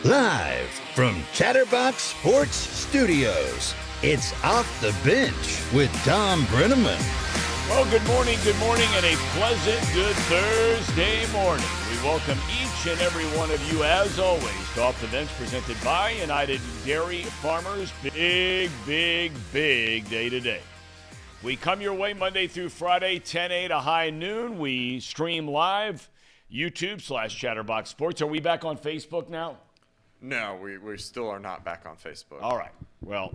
Live from Chatterbox Sports Studios, it's Off the Bench with Thom Brennaman. Well, good morning, and a pleasant good Thursday morning. We welcome each and every one of you, as always, to Off the Bench, presented by United Dairy Farmers. Big day today. We come your way Monday through Friday, 10 to high noon. We stream live, YouTube/Chatterbox Sports. Are we back on Facebook now? No, we still are not back on Facebook. All right. Well,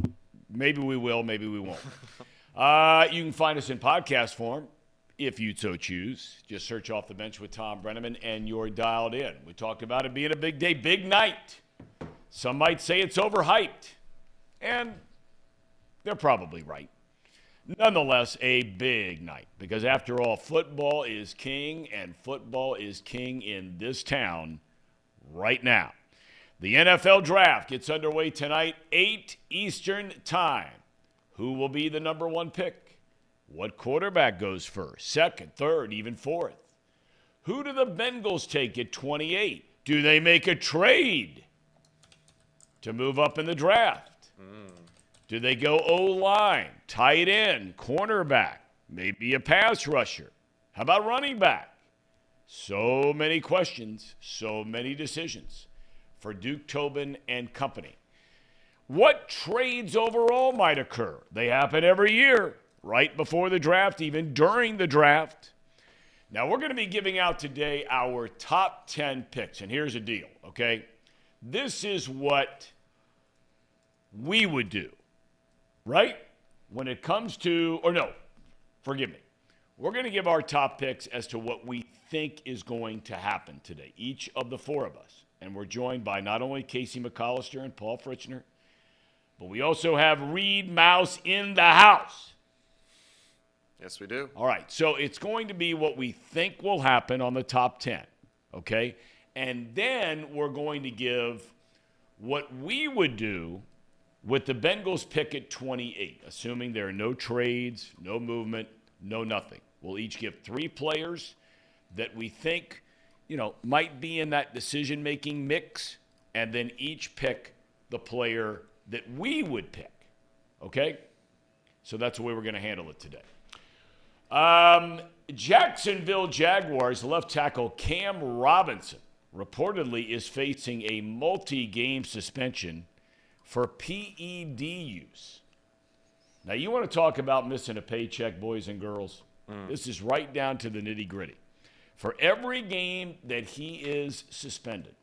maybe we will, maybe we won't. You can find us in podcast form if you so choose. Just search Off the Bench with Thom Brennaman and you're dialed in. We talked about it being a big day, big night. Some might say it's overhyped, and they're probably right. Nonetheless, a big night because, after all, football is king, and football is king in this town right now. The NFL Draft gets underway tonight, 8 Eastern Time. Who will be the number one pick? What quarterback goes first, second, third, even fourth? Who do the Bengals take at 28? Do they make a trade to move up in the draft? Do they go O-line, tight end, cornerback, maybe a pass rusher? How about running back? So many questions, so many decisions for Duke Tobin and company. What trades overall might occur? They happen every year, right before the draft, even during the draft. Now, we're going to be giving out today our top 10 picks, and here's the deal, okay? This is what we would do, right? When it comes to, or no, forgive me. We're going to give our top picks as to what we think is going to happen today, each of the four of us. And we're joined by not only Casey McCollister and Paul Fritchner, but we also have Reed Mouse in the house. Yes, we do. All right, so it's going to be what we think will happen on the top 10, okay? And then we're going to give what we would do with the Bengals pick at 28, assuming there are no trades, no movement, no nothing. We'll each give 3 players that we think, might be in that decision-making mix, and then each pick the player that we would pick, okay? So that's the way we're going to handle it today. Jacksonville Jaguars left tackle Cam Robinson reportedly is facing a multi-game suspension for PED use. Now, you want to talk about missing a paycheck, boys and girls? This is right down to the nitty-gritty. For every game that he is suspended,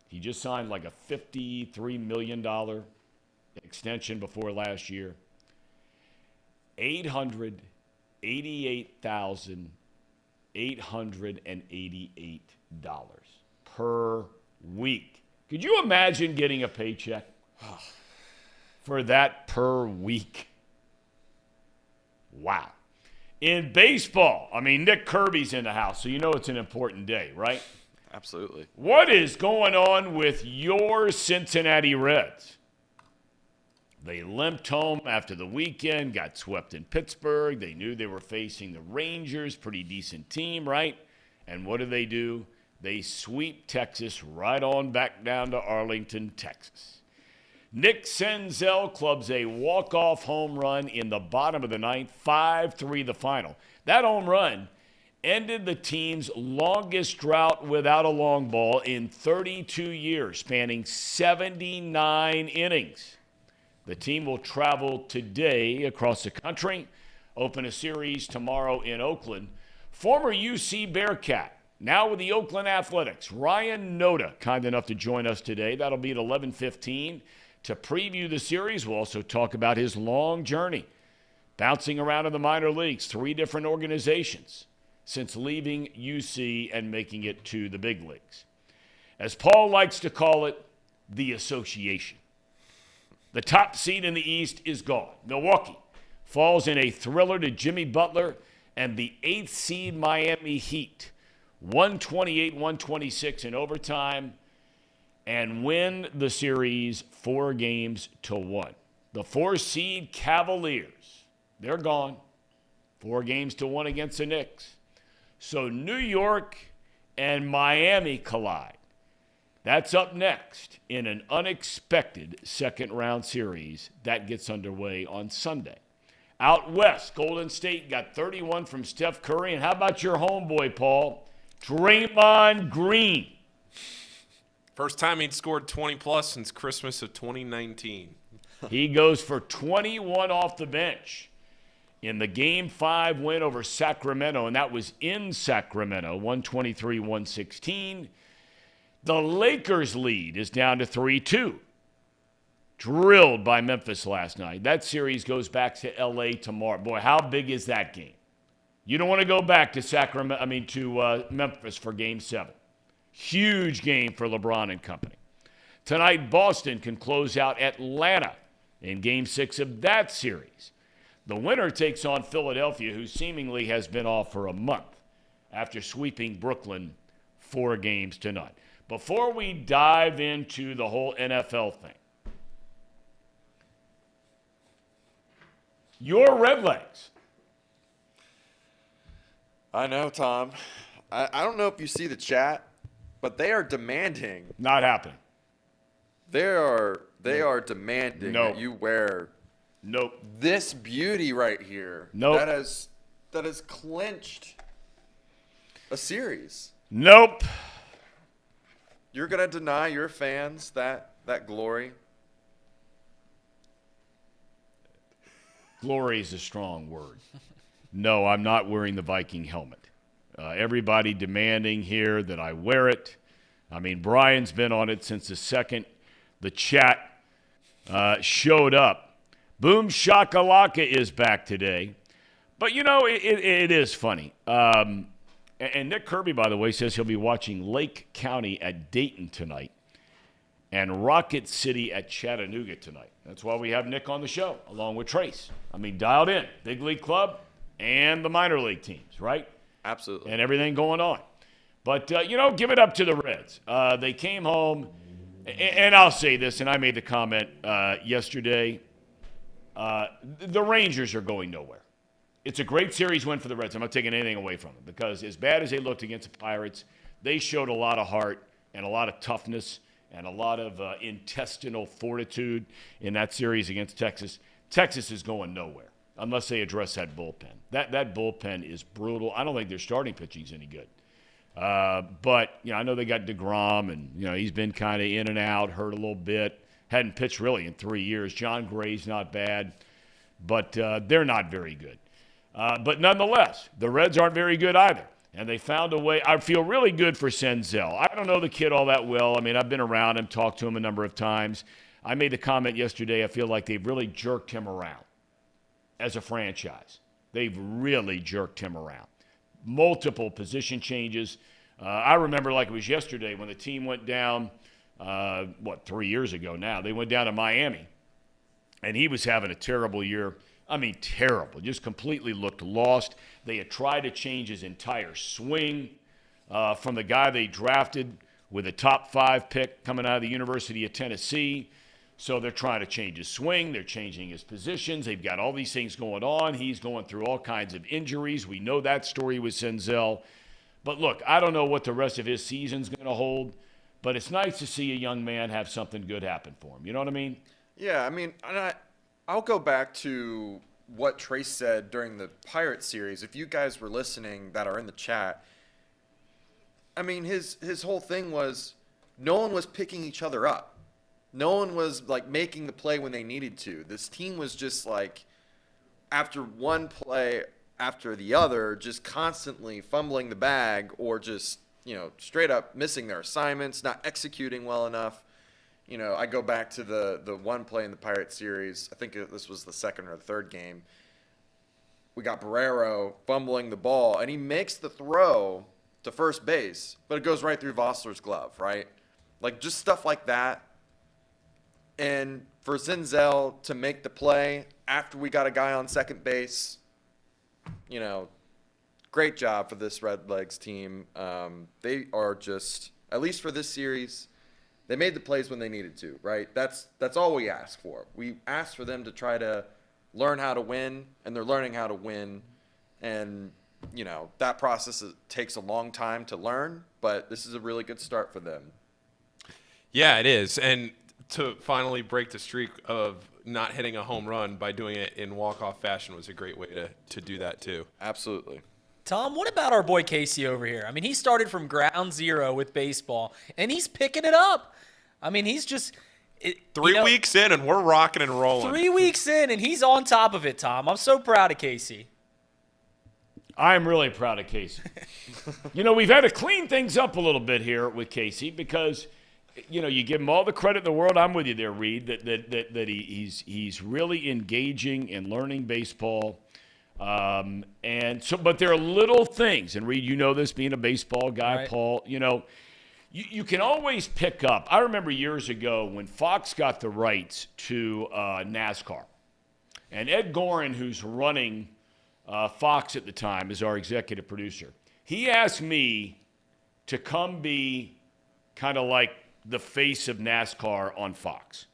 he just signed like a $53 million extension before last year, $888,888 per week. Could you imagine getting a paycheck for that per week? Wow. In baseball, Nick Kirby's in the house, so you know it's an important day, right? Absolutely. What is going on with your Cincinnati Reds? They limped home after the weekend, got swept in Pittsburgh. They knew they were facing the Rangers, pretty decent team, right? And what do? They sweep Texas right on back down to Arlington, Texas. Nick Senzel clubs a walk-off home run in the bottom of the ninth, 5-3 the final. That home run ended the team's longest drought without a long ball in 32 years, spanning 79 innings. The team will travel today across the country, open a series tomorrow in Oakland. Former UC Bearcat, now with the Oakland Athletics, Ryan Noda, kind enough to join us today. That'll be at 11:15. To preview the series, we'll also talk about his long journey, bouncing around in the minor leagues, 3 different organizations since leaving UC and making it to the big leagues. As Paul likes to call it, the association. The top seed in the East is gone. Milwaukee falls in a thriller to Jimmy Butler and the 8th seed Miami Heat, 128-126 in overtime, and win the series 4-1. The 4 seed Cavaliers, they're gone. 4-1 against the Knicks. So New York and Miami collide. That's up next in an unexpected second-round series that gets underway on Sunday. Out west, Golden State got 31 from Steph Curry. And how about your homeboy, Paul? Draymond Green. First time he'd scored 20-plus since Christmas of 2019. He goes for 21 off the bench in the Game 5 win over Sacramento, and that was in Sacramento, 123-116. The Lakers' lead is down to 3-2. Drilled by Memphis last night. That series goes back to L.A. tomorrow. Boy, how big is that game? You don't want to go back to Memphis for Game 7. Huge game for LeBron and company. Tonight, Boston can close out Atlanta in Game 6 of that series. The winner takes on Philadelphia, who seemingly has been off for a month after sweeping Brooklyn 4 games to none. Before we dive into the whole NFL thing, your Redlegs. I know, Tom. I don't know if you see the chat, but they are demanding. Not happening. They are demanding Nope. that you wear Nope. this beauty right here. Nope. That has clinched a series. Nope. You're gonna deny your fans that glory? Glory is a strong word. No, I'm not wearing the Viking helmet. Everybody demanding here that I wear it. I mean, Brian's been on it since the second the chat showed up. Boom Shakalaka is back today. But, you know, it is funny. And Nick Kirby, by the way, says he'll be watching Lake County at Dayton tonight and Rocket City at Chattanooga tonight. That's why we have Nick on the show, along with Trace. I mean, dialed in. Big league club and the minor league teams, right? Absolutely. And everything going on. But, give it up to the Reds. They came home, and I'll say this, and I made the comment yesterday, the Rangers are going nowhere. It's a great series win for the Reds. I'm not taking anything away from them because as bad as they looked against the Pirates, they showed a lot of heart and a lot of toughness and a lot of intestinal fortitude in that series against Texas. Texas is going nowhere unless they address that bullpen. That bullpen is brutal. I don't think their starting pitching is any good. But, I know they got DeGrom, and, he's been kind of in and out, hurt a little bit. Hadn't pitched really in 3 years. John Gray's not bad, but they're not very good. But nonetheless, the Reds aren't very good either. And they found a way. I feel really good for Senzel. I don't know the kid all that well. I mean, I've been around him, talked to him a number of times. I made the comment yesterday, I feel like they've really jerked him around as a franchise. They've really jerked him around. Multiple position changes. I remember like it was yesterday when the team went down, 3 years ago now. They went down to Miami, and he was having a terrible year. I mean, terrible. Just completely looked lost. They had tried to change his entire swing from the guy they drafted with a top 5 pick coming out of the University of Tennessee. So they're trying to change his swing. They're changing his positions. They've got all these things going on. He's going through all kinds of injuries. We know that story with Senzel. But look, I don't know what the rest of his season's going to hold, but it's nice to see a young man have something good happen for him. You know what I mean? Yeah, I mean, I'll go back to what Trace said during the Pirates series. If you guys were listening that are in the chat, I mean, his whole thing was no one was picking each other up. No one was, making the play when they needed to. This team was just, after one play after the other, just constantly fumbling the bag or just, straight up missing their assignments, not executing well enough. I go back to the one play in the Pirates series. I think this was the second or third game. We got Barrero fumbling the ball, and he makes the throw to first base, but it goes right through Vossler's glove, right? Just stuff like that. And for Senzel to make the play after we got a guy on second base, great job for this Redlegs team. They are just, at least for this series, they made the plays when they needed to, right? That's all we ask for. We asked for them to try to learn how to win, and they're learning how to win. And, that process takes a long time to learn, but this is a really good start for them. Yeah, it is. And to finally break the streak of not hitting a home run by doing it in walk-off fashion was a great way to do that too. Absolutely. Thom, what about our boy Casey over here? I mean, he started from ground zero with baseball, and he's picking it up. I mean, he's just 3 weeks in, and we're rocking and rolling. 3 weeks in, and he's on top of it, Thom. I'm so proud of Casey. I'm really proud of Casey. We've had to clean things up a little bit here with Casey because, you give him all the credit in the world. I'm with you there, Reed, that he's really engaging in learning baseball. But there are little things, and Reed, this being a baseball guy, right. Paul, you can always pick up. I remember years ago when Fox got the rights to NASCAR, and Ed Gorin, who's running Fox at the time, is our executive producer. He asked me to come be kind of like the face of NASCAR on Fox,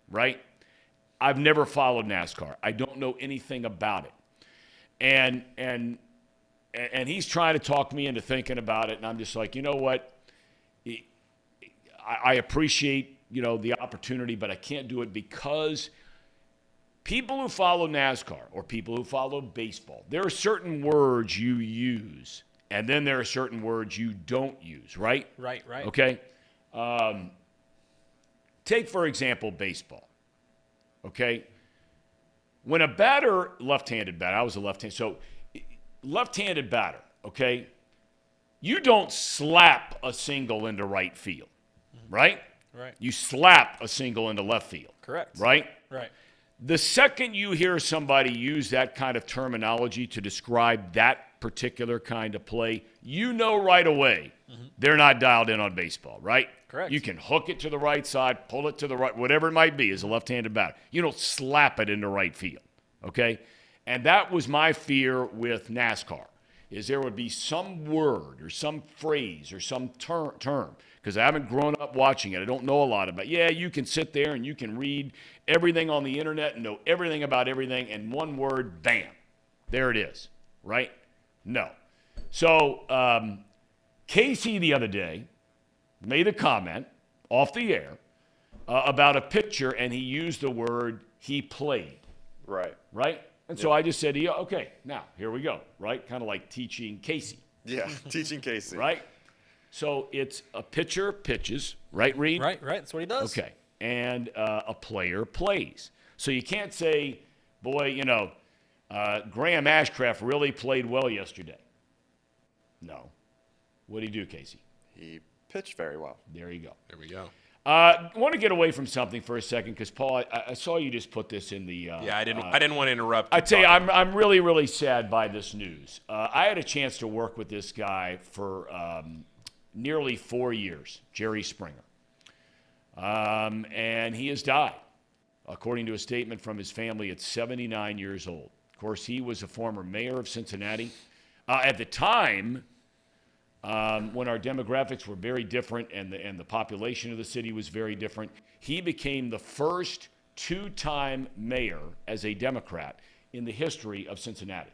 right? I've never followed NASCAR. I don't know anything about it. And he's trying to talk me into thinking about it, and I'm just like, you know what? I appreciate, the opportunity, but I can't do it because people who follow NASCAR or people who follow baseball, there are certain words you use, and then there are certain words you don't use, right? Right. Okay? Take, for example, baseball, okay? When a batter, left-handed batter, I was a left-handed, so left-handed batter, okay? You don't slap a single into right field, right? Right. You slap a single into left field. Correct. Right? Right. The second you hear somebody use that kind of terminology to describe that particular kind of play, right away they're not dialed in on baseball, right? Correct. You can hook it to the right side, pull it to the right, whatever it might be as a left-handed batter. You don't slap it into right field, okay? And that was my fear with NASCAR, is there would be some word or some phrase or some term, because I haven't grown up watching it. I don't know a lot about it. Yeah, you can sit there and you can read everything on the internet and know everything about everything, and one word, bam, there it is, right? No. So Casey the other day made a comment off the air about a pitcher, and he used the word he played. Right. Right? And so I just said, yeah, okay, now, here we go, right? Kind of like teaching Casey. Yeah, teaching Casey. Right? So it's a pitcher pitches, right, Reed? Right. That's what he does. Okay. And a player plays. So you can't say, boy, Graham Ashcraft really played well yesterday. No. What did he do, Casey? He pitched very well. There you go. There we go. I want to get away from something for a second because, Paul, I saw you just put this in the Yeah, I didn't want to interrupt. I tell you, I'm really, really sad by this news. I had a chance to work with this guy for nearly 4 years, Jerry Springer. And he has died, according to a statement from his family, at 79 years old. Of course, he was a former mayor of Cincinnati. At the time, when our demographics were very different and the population of the city was very different, he became the first two-time mayor as a Democrat in the history of Cincinnati.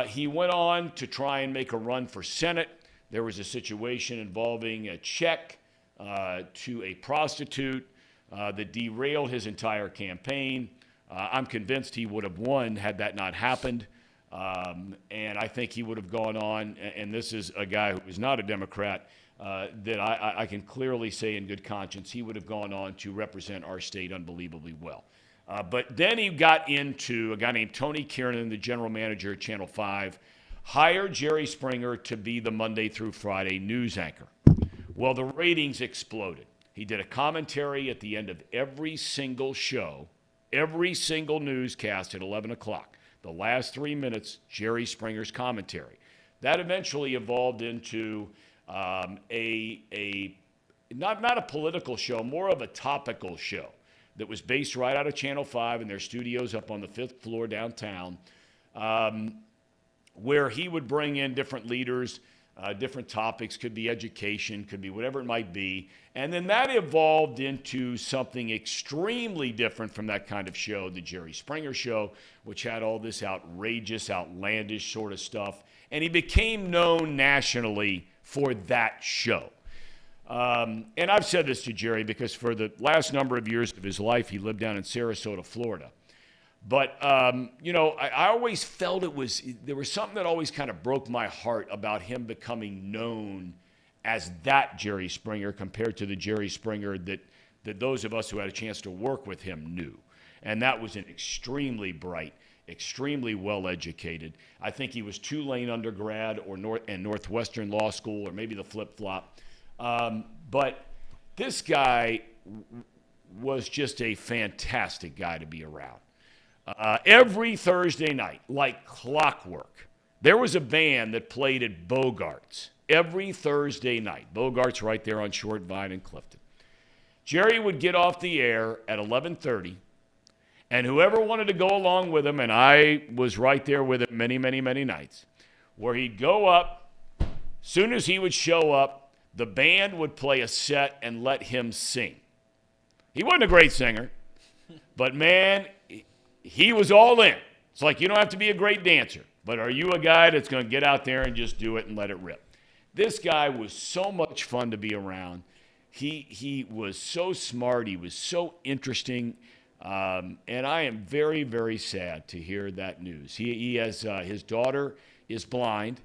He went on to try and make a run for Senate. There was a situation involving a check to a prostitute that derailed his entire campaign. I'm convinced he would have won had that not happened. And I think he would have gone on, and this is a guy who is not a Democrat, that I can clearly say in good conscience, he would have gone on to represent our state unbelievably well. But then he got into a guy named Tony Kiernan, the general manager at Channel 5, hired Jerry Springer to be the Monday through Friday news anchor. Well, the ratings exploded. He did a commentary at the end of every single show, every single newscast at 11 o'clock. The last 3 minutes, Jerry Springer's commentary. That eventually evolved into not a political show, more of a topical show that was based right out of Channel 5 in their studios up on the 5th floor downtown, where he would bring in different leaders, different topics, could be education, could be whatever it might be. And then that evolved into something extremely different from that kind of show, the Jerry Springer Show, which had all this outrageous, outlandish sort of stuff. And he became known nationally for that show. And I've said this to Jerry because for the last number of years of his life, he lived down in Sarasota, Florida. But, I always felt there was something that always kind of broke my heart about him becoming known as that Jerry Springer compared to the Jerry Springer that those of us who had a chance to work with him knew. And that was an extremely bright, extremely well-educated. I think he was Tulane undergrad and Northwestern Law School, or maybe the flip-flop. But this guy was just a fantastic guy to be around. Every Thursday night, like clockwork, there was a band that played at Bogart's every Thursday night. Bogart's right there on Short Vine in Clifton. Jerry would get off the air at 11:30, and whoever wanted to go along with him, and I was right there with him many, many, many nights, where he'd go up. Soon as he would show up, the band would play a set and let him sing. He wasn't a great singer, but man, he was all in. It's like you don't have to be a great dancer, but are you a guy that's going to get out there and just do it and let it rip? This guy was so much fun to be around. He was so smart. He was so interesting. And I am very, very sad to hear that news. He has his daughter is blind.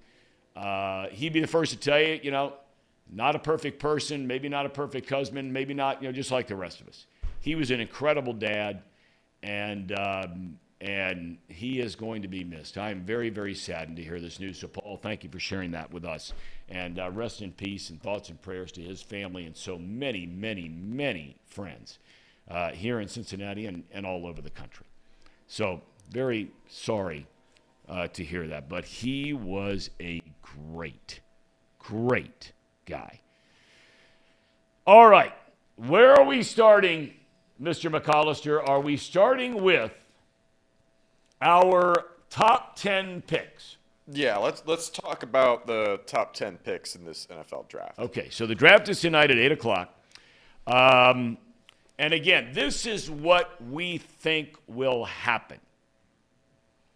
He'd be the first to tell you, not a perfect person, maybe not a perfect husband, maybe not, just like the rest of us. He was an incredible dad, and he is going to be missed. I am very, very saddened to hear this news. So, Paul, thank you for sharing that with us. And rest in peace and thoughts and prayers to his family and so many, many, many friends here in Cincinnati and all over the country. So, very sorry to hear that. But he was a great, great guy. All right. Where are we starting, Mr. McAllister? Are we starting with our top 10 picks? Yeah, let's talk about the top 10 picks in this NFL draft. Okay, so the draft is tonight at 8 o'clock. And again, this is what we think will happen.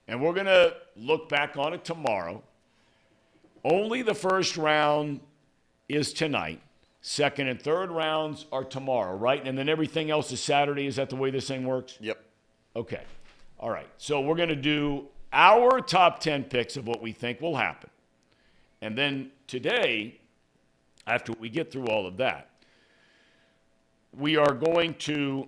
And we're going to look back on it tomorrow. Only the first round is tonight. Second and third rounds are tomorrow, right? And then everything else is Saturday. Is that the way this thing works? Yep. Okay. All right. So we're going to do our top 10 picks of what we think will happen. And then today, after we get through all of that, we are going to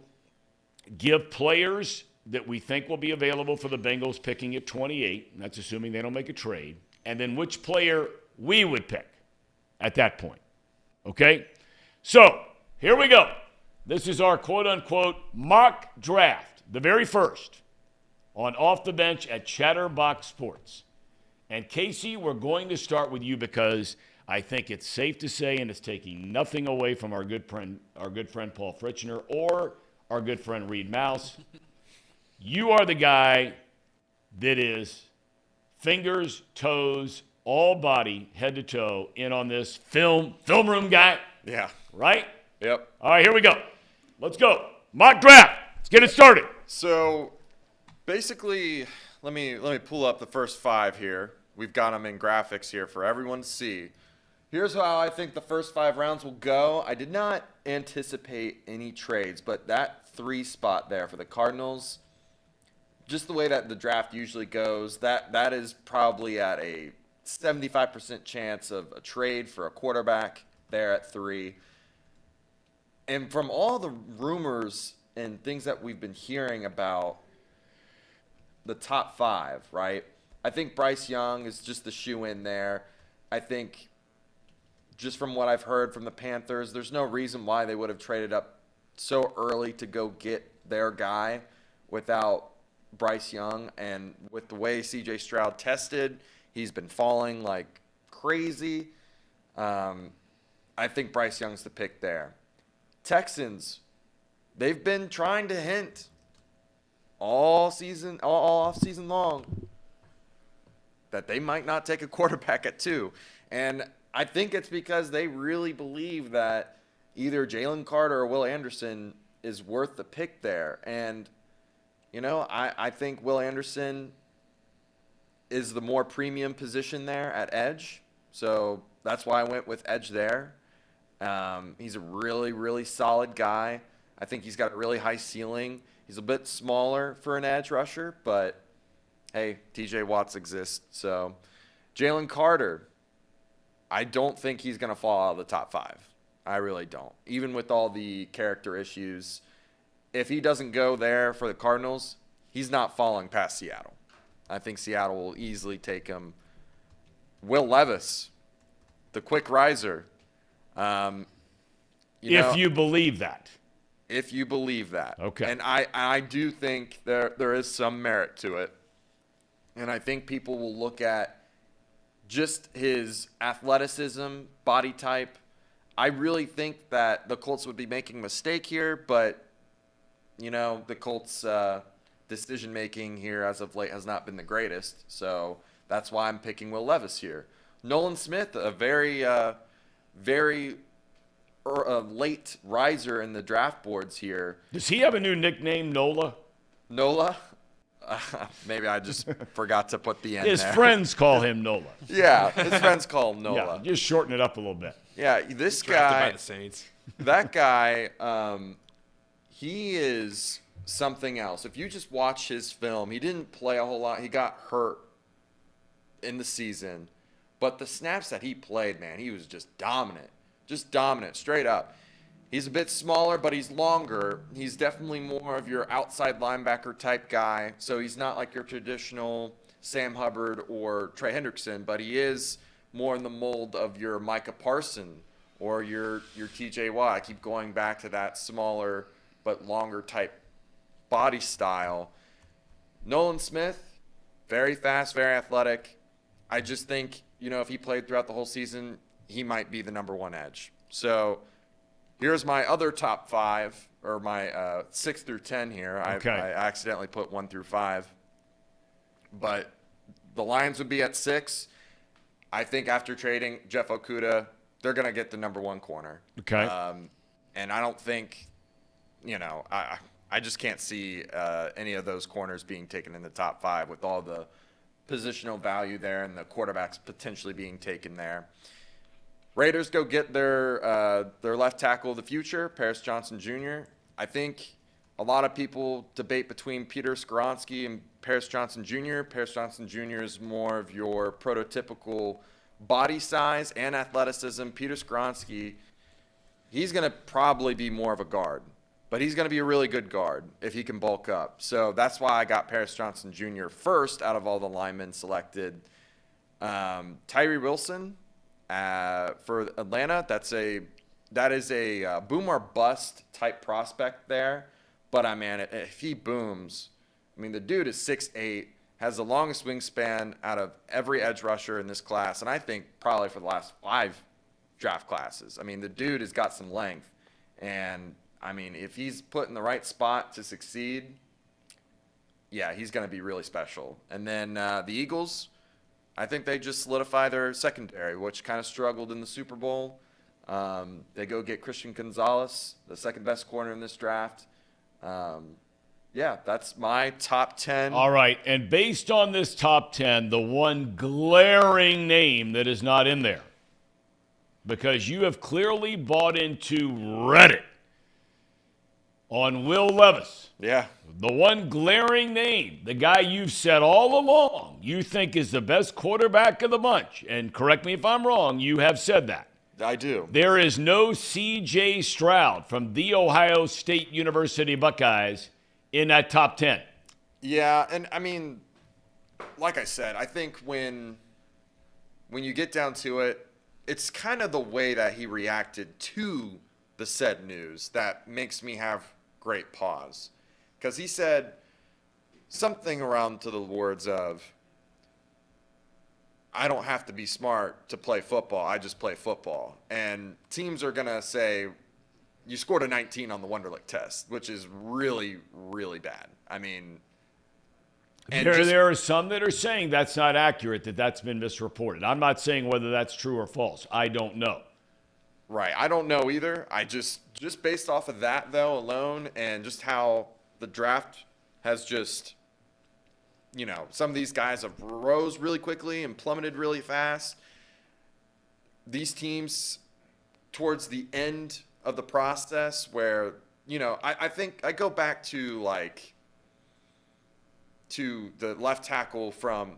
give players that we think will be available for the Bengals picking at 28. That's assuming they don't make a trade. And then which player we would pick at that point. Okay? So, here we go. This is our quote-unquote mock draft, the very first, on Off the Bench at Chatterbox Sports. And Casey, we're going to start with you because I think it's safe to say, and it's taking nothing away from our good friend Paul Fritchner or our good friend Reed Mouse. You are the guy that is fingers, toes, all body, head to toe, in on this film room guy. Yeah. Right? Yep. All right, here we go. Let's go. Mock draft. Let's get it started. So, basically, let me pull up the first 5 here. We've got them in graphics here for everyone to see. Here's how I think the first 5 rounds will go. I did not anticipate any trades, but that 3 spot there for the Cardinals, just the way that the draft usually goes, that is probably at a 75% chance of a trade for a quarterback there at 3. And from all the rumors and things that we've been hearing about the top 5, right? I think Bryce Young is just the shoe-in there. I think just from what I've heard from the Panthers, there's no reason why they would have traded up so early to go get their guy without Bryce Young. And with the way C.J. Stroud tested, he's been falling like crazy. I think Bryce Young's the pick there. Texans, they've been trying to hint all off season long that they might not take a quarterback at 2. And I think it's because they really believe that either Jalen Carter or Will Anderson is worth the pick there. And, I think Will Anderson is the more premium position there at edge. So that's why I went with edge there. He's a really, really solid guy. I think he's got a really high ceiling. He's a bit smaller for an edge rusher, but hey, TJ Watts exists. So Jalen Carter, I don't think he's going to fall out of the top 5. I really don't. Even with all the character issues, if he doesn't go there for the Cardinals, he's not falling past Seattle. I think Seattle will easily take him. Will Levis, the quick riser. If you believe that. If you believe that. Okay. And I do think there is some merit to it. And I think people will look at just his athleticism, body type. I really think that the Colts would be making a mistake here, but, the Colts' decision-making here as of late has not been the greatest. So that's why I'm picking Will Levis here. Nolan Smith, a very late riser in the draft boards here. Does he have a new nickname, Nola? Nola? Maybe I just forgot to put the N His there. friends call him Nola. Yeah, his friends call him Nola. Yeah, just shorten it up a little bit. Yeah, this Drafted by guy, the Saints. that guy, he is something else. If you just watch his film, he didn't play a whole lot. He got hurt in the season. But the snaps that he played, man, he was just dominant. Just dominant, straight up. He's a bit smaller, but he's longer. He's definitely more of your outside linebacker type guy. So he's not like your traditional Sam Hubbard or Trey Hendrickson, but he is more in the mold of your Micah Parson or your TJ Watt. I keep going back to that smaller but longer type body style. Nolan Smith, very fast, very athletic. I just think, if he played throughout the whole season, he might be the number 1 edge. So here's my other top 5, or my 6 through 10 here. Okay. I accidentally put 1 through 5. But the Lions would be at 6. I think after trading Jeff Okudah, they're going to get the number 1 corner. Okay. And I don't think, I just can't see any of those corners being taken in the top 5 with all the positional value there and the quarterbacks potentially being taken there. Raiders go get their left tackle of the future, Paris Johnson Jr. I think a lot of people debate between Peter Skoronski and Paris Johnson Jr. Paris Johnson Jr. is more of your prototypical body size and athleticism. Peter Skoronski, he's going to probably be more of a guard, but he's going to be a really good guard if he can bulk up. So that's why I got Paris Johnson Jr. first out of all the linemen selected. Tyree Wilson for Atlanta, that is a boom or bust type prospect there. But if he booms, the dude is 6'8", has the longest wingspan out of every edge rusher in this class, and I think probably for the last 5 draft classes. The dude has got some length, and if he's put in the right spot to succeed, yeah, he's going to be really special. And then the Eagles, I think they just solidify their secondary, which kind of struggled in the Super Bowl. They go get Christian Gonzalez, the second best corner in this draft. Yeah, that's my top 10. All right, and based on this top 10, the one glaring name that is not in there, because you have clearly bought into Reddit on Will Levis. Yeah. The one glaring name, the guy you've said all along you think is the best quarterback of the bunch, and correct me if I'm wrong, you have said that. I do. There is no C.J. Stroud from the Ohio State University Buckeyes in that top 10. Yeah, and like I said, I think when you get down to it, it's kind of the way that he reacted to the said news that makes me have great pause. Because he said something around to the words of, I don't have to be smart to play football. I just play football. And teams are going to say, you scored a 19 on the Wonderlic test, which is really, really bad. There are some that are saying that's not accurate, that's been misreported. I'm not saying whether that's true or false. I don't know. Right. I don't know either. I just based off of that, though, alone, and just how the draft has just, some of these guys have rose really quickly and plummeted really fast. These teams towards the end of the process where, I think I go back to the left tackle from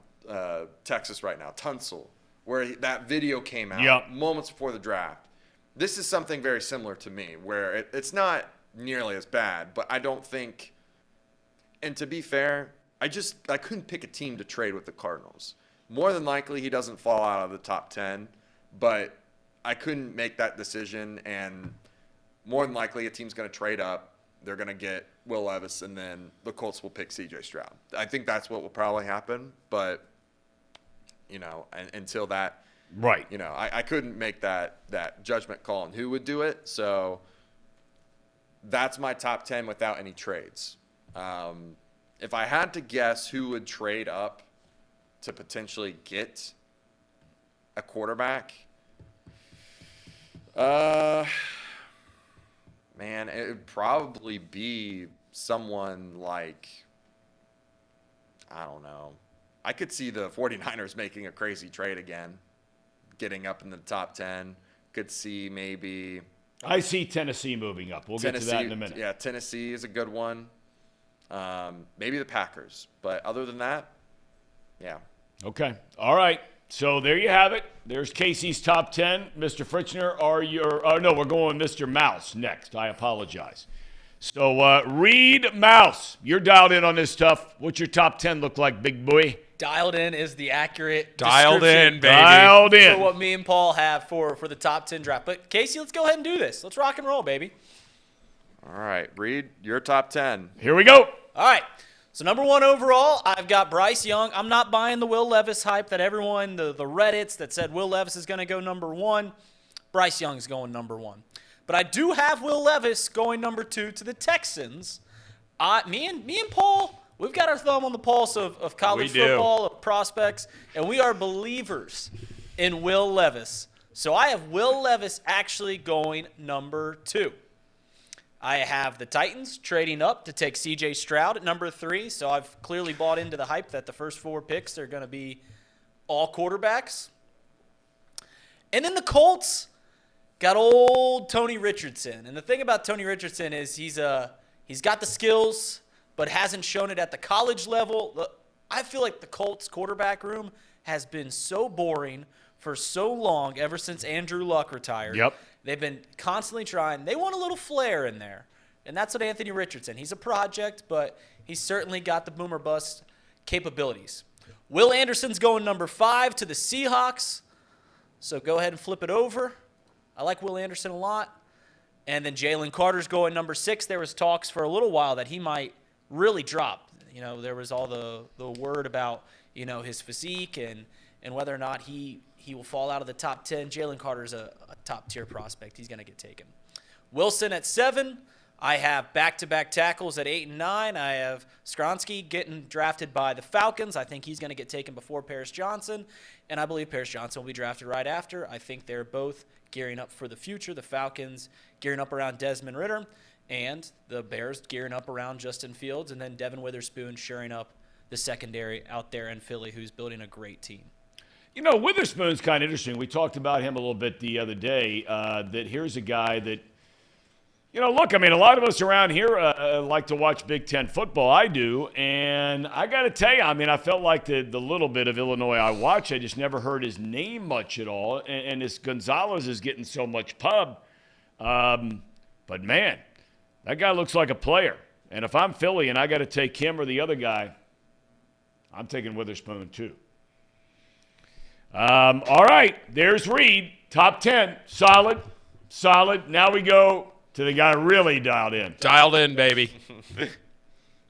Texas right now, Tunsil, where that video came out moments before the draft. This is something very similar to me, where it's not nearly as bad, but I don't think, and to be fair, I couldn't pick a team to trade with the Cardinals. More than likely, he doesn't fall out of the top 10, but I couldn't make that decision, and more than likely, a team's going to trade up. They're going to get Will Levis, and then the Colts will pick C.J. Stroud. I think that's what will probably happen, but, until that, right. I couldn't make that judgment call on who would do it, so that's my top 10 without any trades. If I had to guess who would trade up to potentially get a quarterback, man, it would probably be someone like, I don't know. I could see the 49ers making a crazy trade again, getting up in the top 10. Could see maybe. I see Tennessee moving up. We'll get to that in a minute. Yeah, Tennessee is a good one. Maybe the Packers. But other than that, yeah. Okay. All right. So there you have it. There's Casey's top 10. Mr. Fritzner, we're going Mr. Mouse next. I apologize. So Reed Mouse, you're dialed in on this stuff. What's your top 10 look like, big boy? Dialed in is the accurate Dialed in, description baby. Dialed in. for what me and Paul have for the top 10 draft. But Casey, let's go ahead and do this. Let's rock and roll, baby. All right, Reed, your top 10. Here we go. All right. So number 1 overall, I've got Bryce Young. I'm not buying the Will Levis hype that everyone, the Reddits that said Will Levis is going to go number 1. Bryce Young's going number 1. But I do have Will Levis going number 2 to the Texans. Me and Paul, we've got our thumb on the pulse of college football, of prospects, and we are believers in Will Levis. So I have Will Levis actually going number 2. I have the Titans trading up to take C.J. Stroud at number 3, so I've clearly bought into the hype that the first 4 picks are going to be all quarterbacks. And then the Colts got old Tony Richardson. And the thing about Tony Richardson is he's got the skills, but hasn't shown it at the college level. I feel like the Colts quarterback room has been so boring for so long, ever since Andrew Luck retired. Yep. They've been constantly trying. They want a little flair in there. And that's what Anthony Richardson. He's a project, but he's certainly got the boom or bust capabilities. Will Anderson's going number 5 to the Seahawks. So go ahead and flip it over. I like Will Anderson a lot. And then Jalen Carter's going number 6. There was talks for a little while that he might really drop. There was all the word about, his physique and whether or not he will fall out of the top 10. Jalen Carter's a top-tier prospect. He's going to get taken. Wilson at 7. I have back-to-back tackles at 8 and 9. I have Skronsky getting drafted by the Falcons. I think he's going to get taken before Paris Johnson, and I believe Paris Johnson will be drafted right after. I think they're both gearing up for the future. The Falcons gearing up around Desmond Ridder, and the Bears gearing up around Justin Fields, and then Devin Witherspoon shoring up the secondary out there in Philly, who's building a great team. Witherspoon's kind of interesting. We talked about him a little bit the other day, that here's a guy that, a lot of us around here like to watch Big Ten football. I do, and I got to tell you, I felt like the little bit of Illinois I watched, I just never heard his name much at all, and this Gonzalez is getting so much pub. But, man, that guy looks like a player. And if I'm Philly and I got to take him or the other guy, I'm taking Witherspoon too. All right, there's Reed, top 10, solid. Now we go to the guy really dialed in. Dialed in, baby.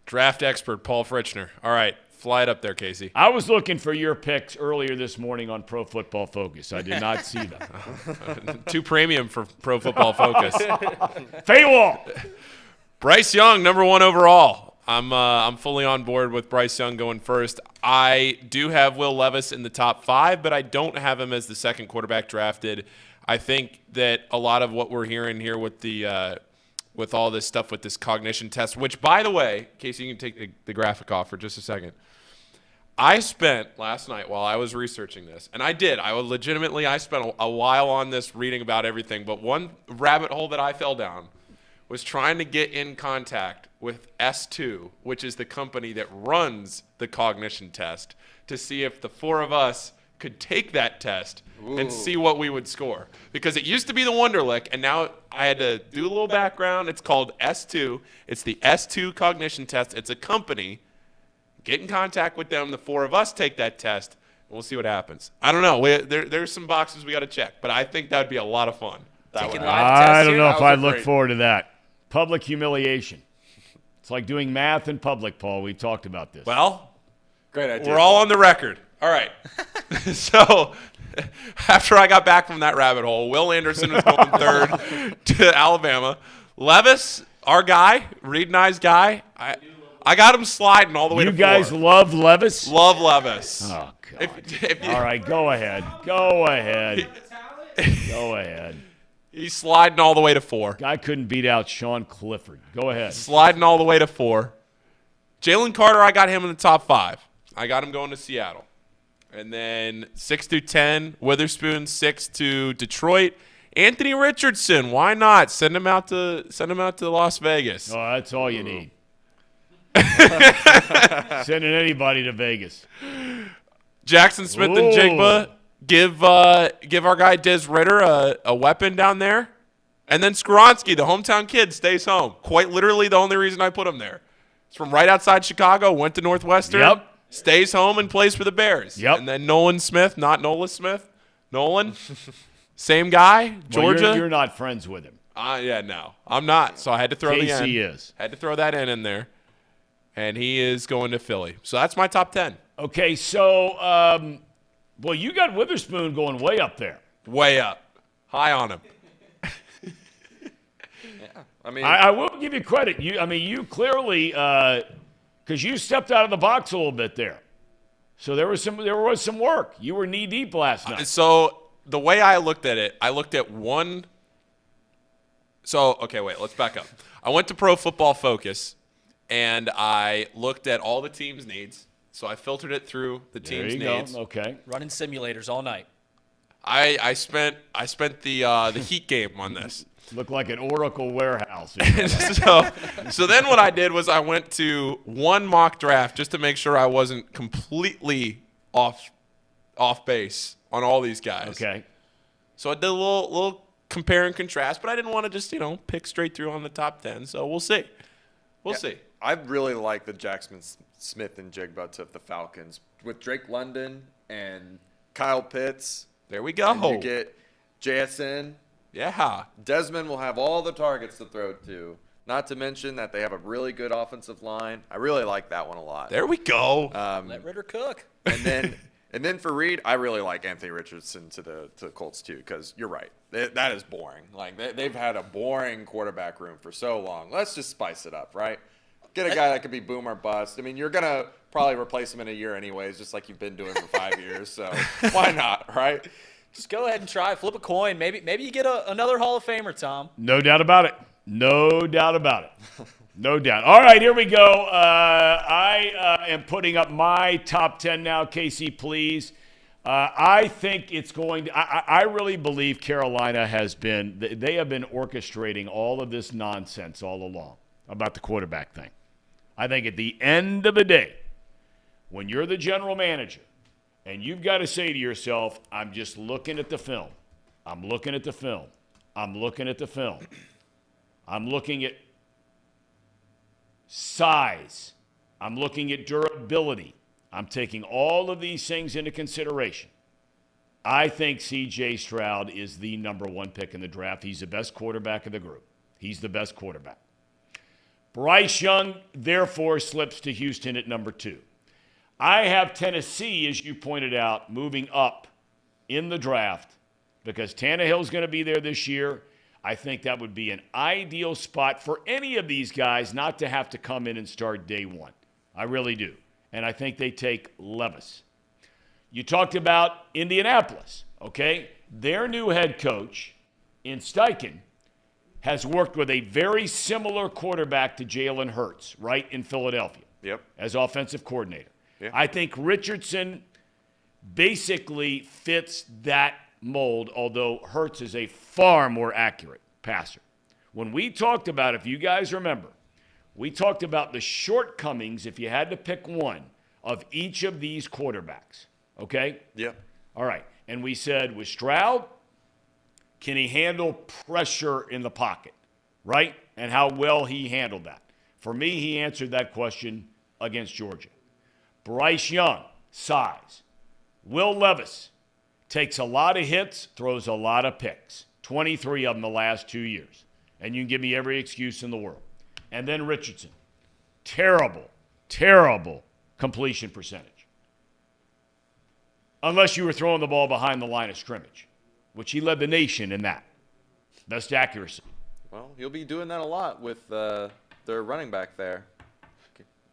Draft expert, Paul Fritzner. All right, fly it up there, Casey. I was looking for your picks earlier this morning on Pro Football Focus. I did not see them. Too premium for Pro Football Focus. Paywall. Bryce Young, number 1 overall. I'm fully on board with Bryce Young going first. I do have Will Levis in the top 5, but I don't have him as the second quarterback drafted. I think that a lot of what we're hearing here with the with all this stuff with this cognition test, which, by the way, Casey, you can take the graphic off for just a second. I spent last night while I was researching this, and I spent a while on this reading about everything, but one rabbit hole that I fell down was trying to get in contact with S2, which is the company that runs the cognition test, to see if the four of us could take that test and see what we would score. Because it used to be the Wonderlic, and now I had to do a little background. It's called S2. It's the S2 cognition test. It's a company. Get in contact with them. The four of us take that test, and we'll see what happens. I don't know. There's some boxes we got to check, but I think that would be a lot of fun. I don't know if I'd look forward to that. Public humiliation. It's like doing math in public, Paul. We've talked about this. Well, Great idea. we're all on the record. All right. So after I got back from that rabbit hole, Will Anderson was going third to Alabama. Levis, our guy, Reed and I's guy, I got him sliding all the way to 4. You guys love Levis? Love Levis. Oh, God. All right, go ahead. Go ahead. He's sliding all the way to 4. Guy couldn't beat out Sean Clifford. Go ahead. Sliding all the way to 4. Jalen Carter, I got him in the top 5. I got him going to Seattle. And then 6 through 10, Witherspoon, 6 to Detroit. Anthony Richardson, why not? Send him out to Las Vegas. Oh, that's all you need. Sending anybody to Vegas. Jackson Smith and Jigba, give our guy Des Ritter a weapon down there. And then Skoronski, the hometown kid, stays home. Quite literally the only reason I put him there. He's from right outside Chicago, went to Northwestern. Yep. Stays home and plays for the Bears. Yep. And then Nolan Smith, not Nola Smith. Nolan, same guy, Georgia. Well, you're not friends with him. Yeah, no, I'm not. So I had to throw Casey is. Had to throw that in there. And he is going to Philly. So that's my top 10. Okay, so, well, you got Witherspoon going way up there. Way up. High on him. I mean, I will give you credit. You clearly, because you stepped out of the box a little bit there. So there was some work. You were knee deep last night. So the way I looked at it, I looked at one. So, okay, wait, let's back up. I went to Pro Football Focus, and I looked at all the team's needs. So I filtered it through the team's needs. Go. Okay. Running simulators all night. I spent the Heat game on this. Looked like an Oracle warehouse. so then what I did was I went to one mock draft just to make sure I wasn't completely off base on all these guys. Okay. So I did a little compare and contrast, but I didn't want to just, pick straight through on the top 10. So we'll see. We'll see. I really like the Jackson Smith and Jigba to the Falcons. With Drake London and Kyle Pitts. There we go. And you get JSN. Yeah. Desmond will have all the targets to throw to. Not to mention that they have a really good offensive line. I really like that one a lot. There we go. Let Ritter cook. And then for Reed, I really like Anthony Richardson to the Colts too, because you're right. That is boring. Like they've had a boring quarterback room for so long. Let's just spice it up, right? Get a guy that could be boom or bust. I mean, you're gonna probably replace him in a year anyways, just like you've been doing for 5 years. So why not, right? Just go ahead and try. Flip a coin. Maybe you get another Hall of Famer, Thom. No doubt about it. No doubt about it. No doubt. All right, here we go. I am putting up my top 10 now. Casey, please. I think it's going to – I really believe Carolina they have been orchestrating all of this nonsense all along about the quarterback thing. I think at the end of the day, when you're the general manager, and you've got to say to yourself, I'm just looking at the film. I'm looking at the film. I'm looking at the film. I'm looking at size. I'm looking at durability. I'm taking all of these things into consideration. I think C.J. Stroud is the number 1 pick in the draft. He's the best quarterback of the group. He's the best quarterback. Bryce Young, therefore, slips to Houston at number 2. I have Tennessee, as you pointed out, moving up in the draft because Tannehill's going to be there this year. I think that would be an ideal spot for any of these guys not to have to come in and start day one. I really do. And I think they take Levis. You talked about Indianapolis, okay? Their new head coach in Steichen has worked with a very similar quarterback to Jalen Hurts, right, in Philadelphia. Yep. As offensive coordinator. Yeah. I think Richardson basically fits that mold, although Hurts is a far more accurate passer. When we talked about, if you guys remember, we talked about the shortcomings, if you had to pick one, of each of these quarterbacks. Okay? Yeah. All right. And we said, with Stroud, can he handle pressure in the pocket? Right? And how well he handled that. For me, he answered that question against Georgia. Bryce Young, size. Will Levis takes a lot of hits, throws a lot of picks. 23 of them the last 2 years. And you can give me every excuse in the world. And then Richardson. Terrible, terrible completion percentage. Unless you were throwing the ball behind the line of scrimmage, which he led the nation in that. Best accuracy. Well, he'll be doing that a lot with their running back there.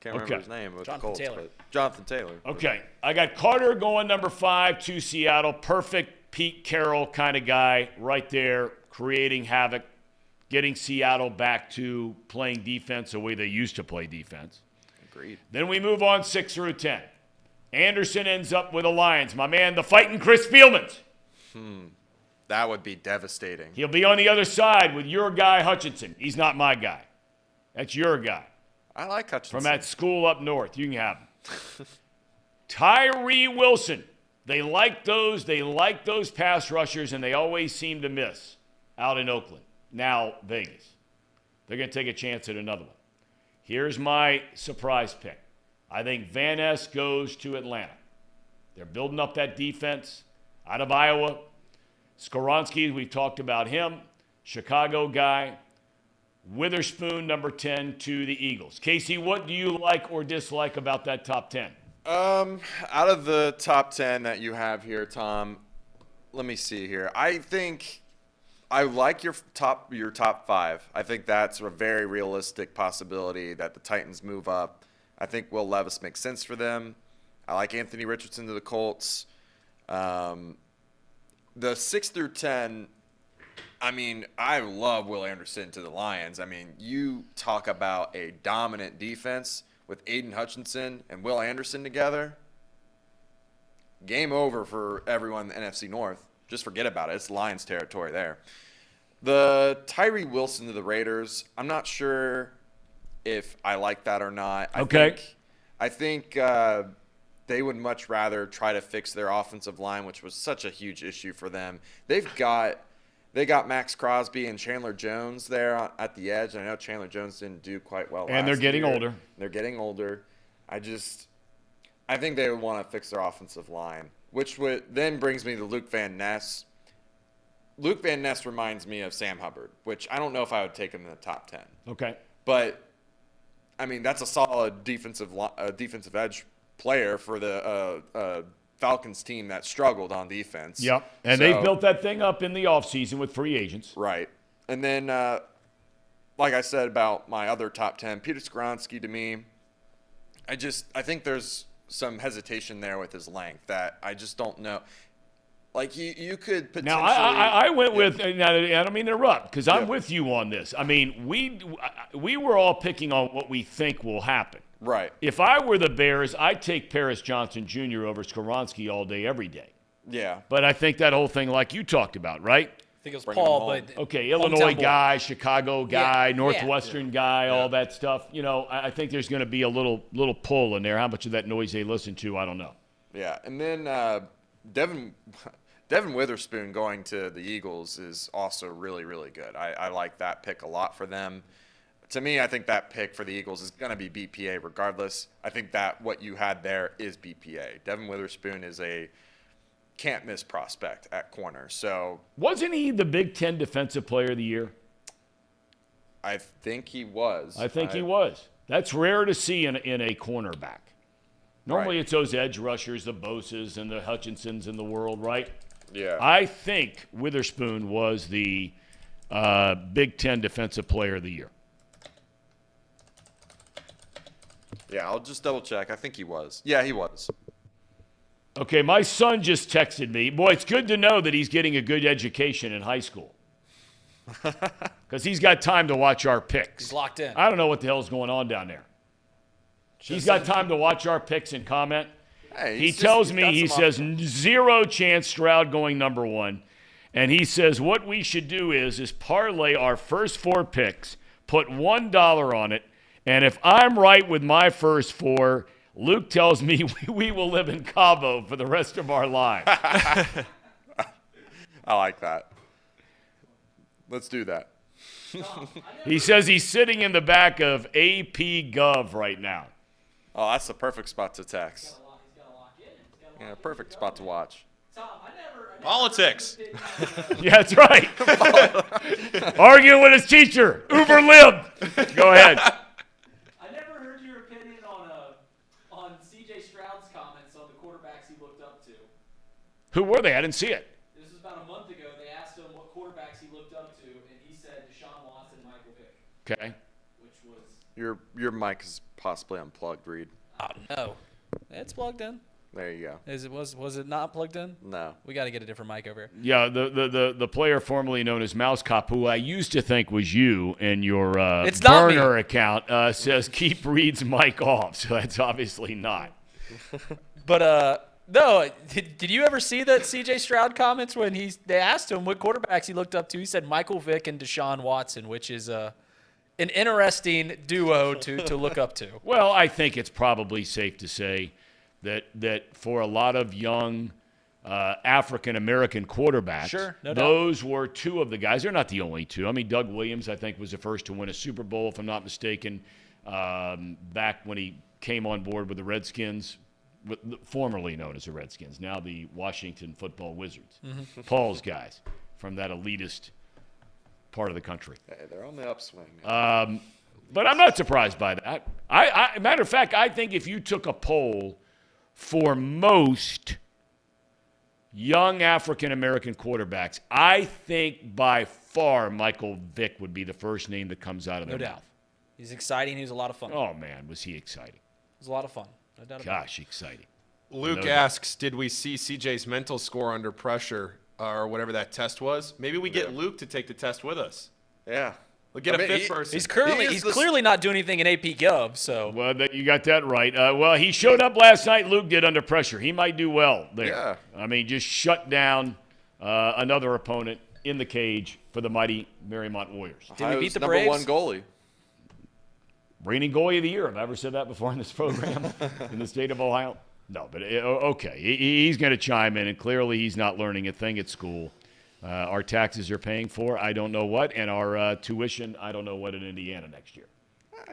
Can't remember his name. With Jonathan the Colts, Taylor. but Jonathan Taylor. Okay, I got Carter going number 5 to Seattle. Perfect Pete Carroll kind of guy right there, creating havoc, getting Seattle back to playing defense the way they used to play defense. Agreed. Then we move on 6 through 10. Anderson ends up with the Lions. My man, the fighting Chris Spielmans. That would be devastating. He'll be on the other side with your guy, Hutchinson. He's not my guy. That's your guy. I like Hutchinson. From that school up north. You can have him. Tyree Wilson. They like those pass rushers, and they always seem to miss out in Oakland. Now, Vegas. They're going to take a chance at another one. Here's my surprise pick. I think Van Ness goes to Atlanta. They're building up that defense out of Iowa. Skoronski, we've talked about him. Chicago guy. Witherspoon, number 10, to the Eagles. Casey, what do you like or dislike about that top 10? Out of the top 10 that you have here, Tom, let me see here. I think I like your top 5. I think that's a very realistic possibility that the Titans move up. I think Will Levis makes sense for them. I like Anthony Richardson to the Colts. The 6 through 10, I mean, I love Will Anderson to the Lions. I mean, you talk about a dominant defense with Aiden Hutchinson and Will Anderson together. Game over for everyone in the NFC North. Just forget about it. It's Lions territory there. The Tyree Wilson to the Raiders, I'm not sure if I like that or not. I think they would much rather try to fix their offensive line, which was such a huge issue for them. They got Max Crosby and Chandler Jones there at the edge. I know Chandler Jones didn't do quite well. And they're getting older. They're getting older. I think they would want to fix their offensive line, which then brings me to Luke Van Ness. Luke Van Ness reminds me of Sam Hubbard, which I don't know if I would take him in the top 10. Okay. But, I mean, that's a solid defensive edge player for the Falcons team that struggled on defense. Yep. And they've built that thing up in the offseason with free agents. Right. And then, like I said about my other top 10, Peter Skoronski to me, I think there's some hesitation there with his length that I just don't know. Like, you could potentially – Now, I went with – I don't mean to interrupt because I'm with you on this. I mean, we were all picking on what we think will happen. Right. If I were the Bears, I'd take Paris Johnson Jr. over Skoronski all day, every day. Yeah. But I think that whole thing like you talked about, right? I think it was Bring him Paul, home. but Okay, Illinois boy. guy, Chicago guy, Yeah, Northwestern guy, all that stuff. You know, I think there's going to be a little pull in there. How much of that noise they listen to, I don't know. Yeah. And then Devin Witherspoon going to the Eagles is also really, really good. I like that pick a lot for them. To me, I think that pick for the Eagles is going to be BPA regardless. I think that what you had there is BPA. Devin Witherspoon is a can't-miss prospect at corner. So Wasn't he the Big Ten Defensive Player of the Year? I think he was. I think he was. That's rare to see in a cornerback. Normally Right. it's those edge rushers, the Boses and the Hutchinsons in the world, right? Yeah. I think Witherspoon was the Big Ten Defensive Player of the Year. Yeah, I'll just double-check. I think he was. Yeah, he was. Okay, my son just texted me. Boy, it's good to know that he's getting a good education in high school. Because he's got time to watch our picks. He's locked in. I don't know what the hell's going on down there. He's got time to watch our picks and comment. Hey, He tells me, he says, 0 chance Stroud going number 1. And he says what we should do is parlay our first 4 picks, put $1 on it, and if I'm right with my first 4, Luke tells me we will live in Cabo for the rest of our lives. I like that. Let's do that. He says he's sitting in the back of AP Gov right now. Oh, that's the perfect spot to text. Yeah, perfect spot to watch. Politics. Yeah, that's right. Arguing with his teacher. Uber lib. Go ahead. I never heard your opinion on C.J. Stroud's comments on the quarterbacks he looked up to. Who were they? I didn't see it. This was about a month ago. They asked him what quarterbacks he looked up to, and he said Deshaun Watson and Michael Vick. Okay. Which was Your mic is possibly unplugged, Reed. oh no, it's plugged in. There you go. Was it not plugged in? No. We got to get a different mic over here. Yeah, the player formerly known as Mouse Cop, who I used to think was you in your It's not me. burner account, says keep Reed's mic off. So that's obviously not. But no, did you ever see that C.J. Stroud comments when they asked him what quarterbacks he looked up to? He said Michael Vick and Deshaun Watson, which is an interesting duo to look up to. Well, I think it's probably safe to say that for a lot of young African-American quarterbacks, Sure, no doubt. those were 2 of the guys. They're not the only 2. I mean, Doug Williams, I think, was the first to win a Super Bowl, if I'm not mistaken, back when he came on board with the Redskins, formerly known as the Redskins, now the Washington Football Wizards. Mm-hmm. Paul's guys from that elitist part of the country. Hey, they're on the upswing. But I'm not surprised by that. Matter of fact, I think if you took a poll for most young African-American quarterbacks, I think by far Michael Vick would be the first name that comes out of their No doubt. mouth. He's exciting. He was a lot of fun. Oh, man, was he exciting. It was a lot of fun. No doubt about it. Gosh, exciting. Luke asks, did we see CJ's mental score under pressure or whatever that test was? Maybe we get Luke to take the test with us. Yeah. We'll get I a mean, fifth person. He's clearly not doing anything in AP Gov, so. Well, you got that right. Well, he showed up last night. Luke did under pressure. He might do well there. Yeah. I mean, just shut down another opponent in the cage for the mighty Marymount Warriors. Did we beat Ohio's the number Braves? 1 goalie. Reigning goalie of the year. Have I ever said that before in this program in the state of Ohio? No, but okay. He's going to chime in, and clearly he's not learning a thing at school. Our taxes are paying for I don't know what, and our tuition, I don't know what in Indiana next year.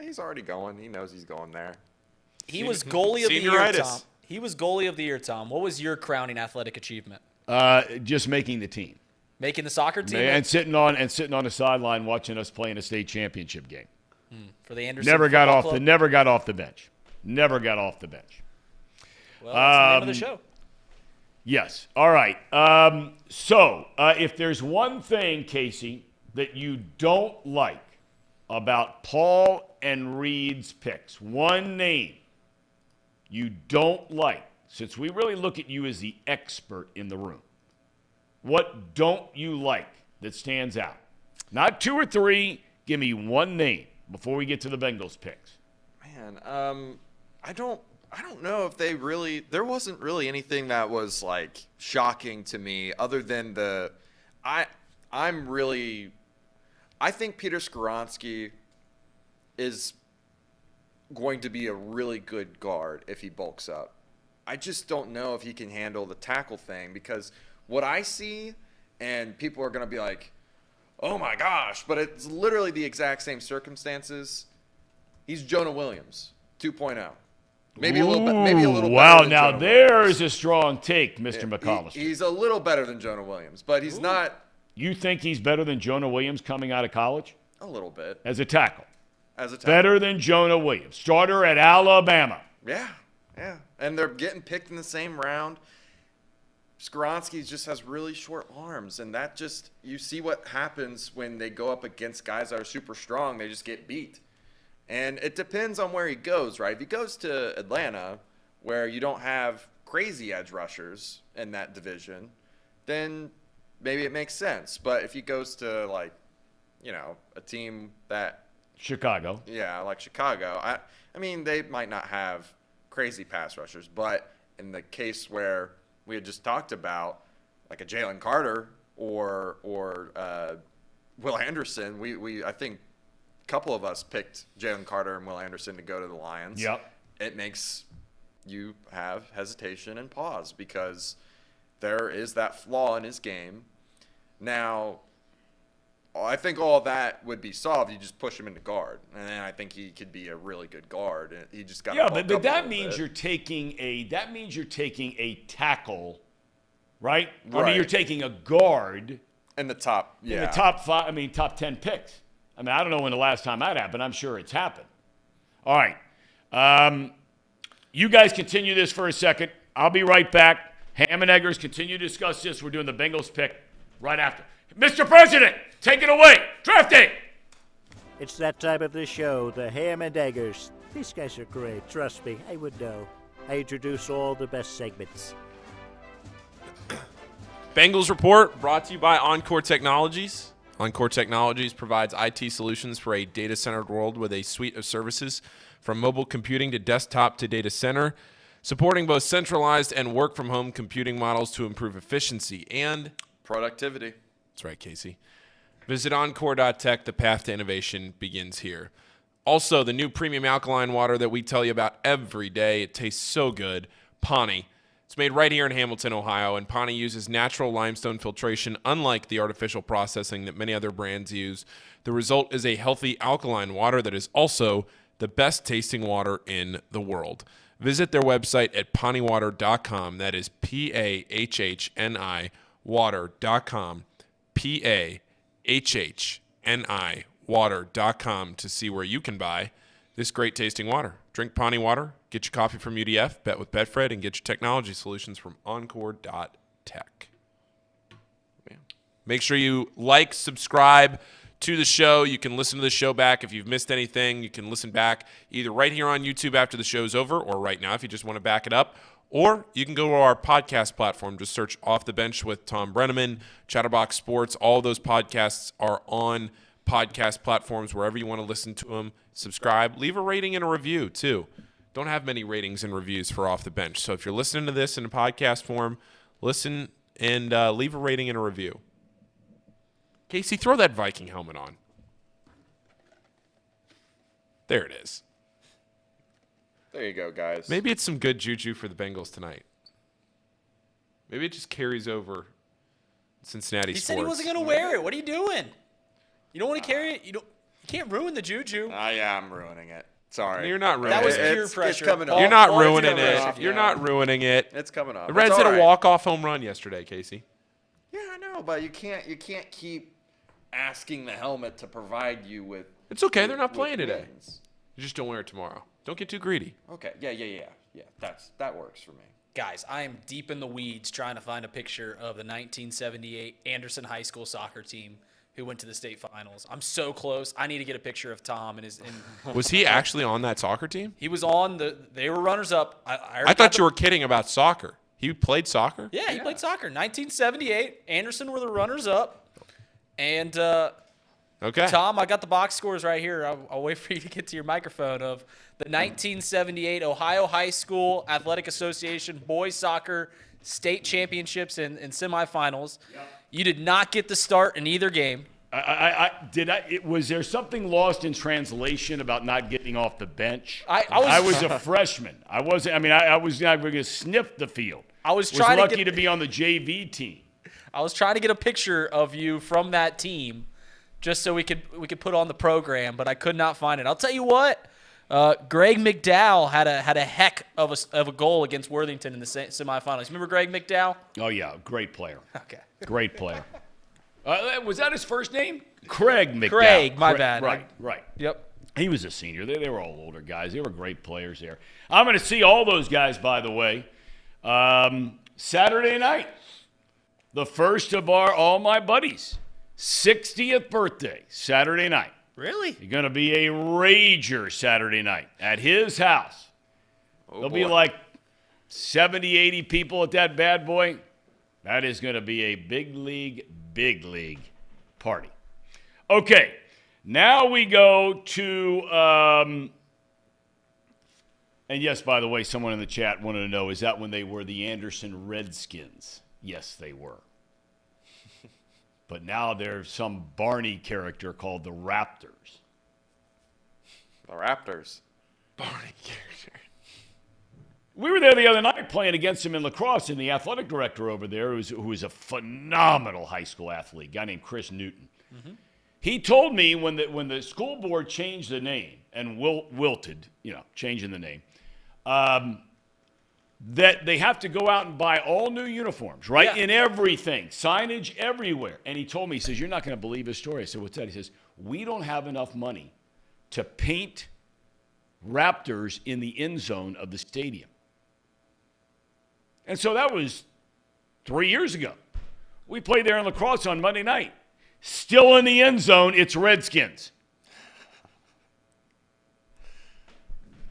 He's already going. He knows he's going there. He was goalie of the year, Senioritis. Tom. He was goalie of the year, Tom. What was your crowning athletic achievement? Just making the team. Making the soccer team And sitting on the sideline watching us play in a state championship game. for the Anderson Never got Football off Club? never got off the bench. Never got off the bench. Well, that's the name of the show. Yes. All right. So if there's one thing, Casey, that you don't like about Paul and Reed's picks, one name you don't like, since we really look at you as the expert in the room, what don't you like that stands out? Not 2 or 3. Give me one name before we get to the Bengals picks. Man, I don't know if they really – there wasn't really anything that was, like, shocking to me other than I think Peter Skoronski is going to be a really good guard if he bulks up. I just don't know if he can handle the tackle thing because what I see, and people are going to be like, oh my gosh, but it's literally the exact same circumstances. He's Jonah Williams 2.0. Maybe a little bit. Wow, better than now Jonah there's a strong take, Mr. Williams. McCollister. He's a little better than Jonah Williams, but he's not You think he's better than Jonah Williams coming out of college a little bit as a tackle? as a tackle. Better than Jonah Williams, starter at Alabama. Yeah. And they're getting picked in the same round. Skoronski just has really short arms, and that just – you see what happens when they go up against guys that are super strong. They just get beat. And it depends on where he goes, right? If he goes to Atlanta, where you don't have crazy edge rushers in that division, then maybe it makes sense. But if he goes to, like, you know, a team that Chicago. Yeah, like Chicago. I mean, they might not have crazy pass rushers, but in the case where we had just talked about, like a Jalen Carter or Will Anderson, I think a couple of us picked Jalen Carter and Will Anderson to go to the Lions. Yep. It makes you have hesitation and pause because there is that flaw in his game. Now, I think all that would be solved. You just push him into guard, and then I think he could be a really good guard. He just got but that means you're taking a tackle, right? I mean, Right. you're taking a guard in the top. Yeah, in the top 5. I mean, top 10 picks. I mean, I don't know when the last time that happened. I'm sure it's happened. All right, you guys continue this for a second. I'll be right back. Ham and Eggers continue to discuss this. We're doing the Bengals pick right after. Mr. President, take it away. Draft day. It's that time of the show, the Ham and Eggers. These guys are great, trust me, I would know. I introduce all the best segments. Bengals Report brought to you by Encore Technologies. Encore Technologies provides IT solutions for a data-centered world with a suite of services from mobile computing to desktop to data center, supporting both centralized and work-from-home computing models to improve efficiency and productivity. That's right, Casey. Visit Encore.tech. The path to innovation begins here. Also, the new premium alkaline water that we tell you about every day. It tastes so good. Pawnee. It's made right here in Hamilton, Ohio, and Pawnee uses natural limestone filtration, unlike the artificial processing that many other brands use. The result is a healthy alkaline water that is also the best tasting water in the world. Visit their website at pawneewater.com. That is PAHHNI water.com. PAHHNI water.com to see where you can buy this great tasting water. Drink Pawnee water, get your coffee from UDF, bet with Betfred, and get your technology solutions from Encore.tech. Make sure you like, subscribe to the show. You can listen to the show back. If you've missed anything, you can listen back either right here on YouTube after the show's over or right now if you just want to back it up. Or you can go to our podcast platform. Just search Off the Bench with Thom Brennaman, Chatterbox Sports. All those podcasts are on podcast platforms wherever you want to listen to them. Subscribe. Leave a rating and a review, too. Don't have many ratings and reviews for Off the Bench. So if you're listening to this in a podcast form, listen and leave a rating and a review. Casey, throw that Viking helmet on. There it is. There you go, guys. Maybe it's some good juju for the Bengals tonight. Maybe it just carries over Cincinnati He sports. said he wasn't going to wear it. What are you doing? You don't want to carry it? You can't ruin the juju. Yeah, I'm ruining it. Sorry. You're not ruining That was it. peer pressure. It's coming off. You're not It's ruining coming it. off, You're yeah. not ruining it. It's coming off. The Reds It's hit all a right. walk-off home run yesterday, Casey. Yeah, I know, but you can't keep asking the helmet to provide you with. It's okay. They're not with playing today. wins. You just don't wear it tomorrow. Don't get too greedy. Okay. Yeah. That works for me. Guys, I am deep in the weeds trying to find a picture of the 1978 Anderson High School soccer team who went to the state finals. I'm so close. I need to get a picture of Thom and his. Was he actually on that soccer team? He was on the. They were runners up. I thought you were kidding about soccer. He played soccer? Yeah, he played soccer. 1978. Anderson were the runners up, and Okay. Thom, I got the box scores right here. I'll wait for you to get to your microphone of the 1978 Ohio High School Athletic Association boys soccer state championships and semifinals. Yep. You did not get the start in either game. Was there something lost in translation about not getting off the bench? I was a freshman. I wasn't. I mean, I was not going to sniff the field. I was trying lucky to be on the JV team. I was trying to get a picture of you from that team, just so we could put on the program, but I could not find it. I'll tell you what. Greg McDowell had a heck of a goal against Worthington in the semifinals. Remember Greg McDowell? Oh yeah, great player. Okay. Great player. Was that his first name? Craig McDowell. Craig, my bad. Right. Yep. He was a senior. They were all older guys. They were great players there. I'm going to see all those guys, by the way, Saturday night. The first of all my buddies' 60th birthday, Saturday night. Really? You're going to be a rager Saturday night at his house. There'll be like 70, 80 people at that bad boy. That is going to be a big league party. Okay, Now we go to, and yes, by the way, someone in the chat wanted to know, is that when they were the Anderson Redskins? Yes, they were. But now there's some Barney character called the Raptors. The Raptors. Barney character. We were there the other night playing against him in lacrosse, and the athletic director over there, who was a phenomenal high school athlete, a guy named Chris Newton. Mm-hmm. He told me when the school board changed the name and wilted, changing the name, that they have to go out and buy all new uniforms, right? Yeah. In everything, signage everywhere. And he told me, he says, you're not going to believe his story. I said, what's that? He says, we don't have enough money to paint Raptors in the end zone of the stadium. And so that was 3 years ago. We played there in lacrosse on Monday night. Still in the end zone, it's Redskins.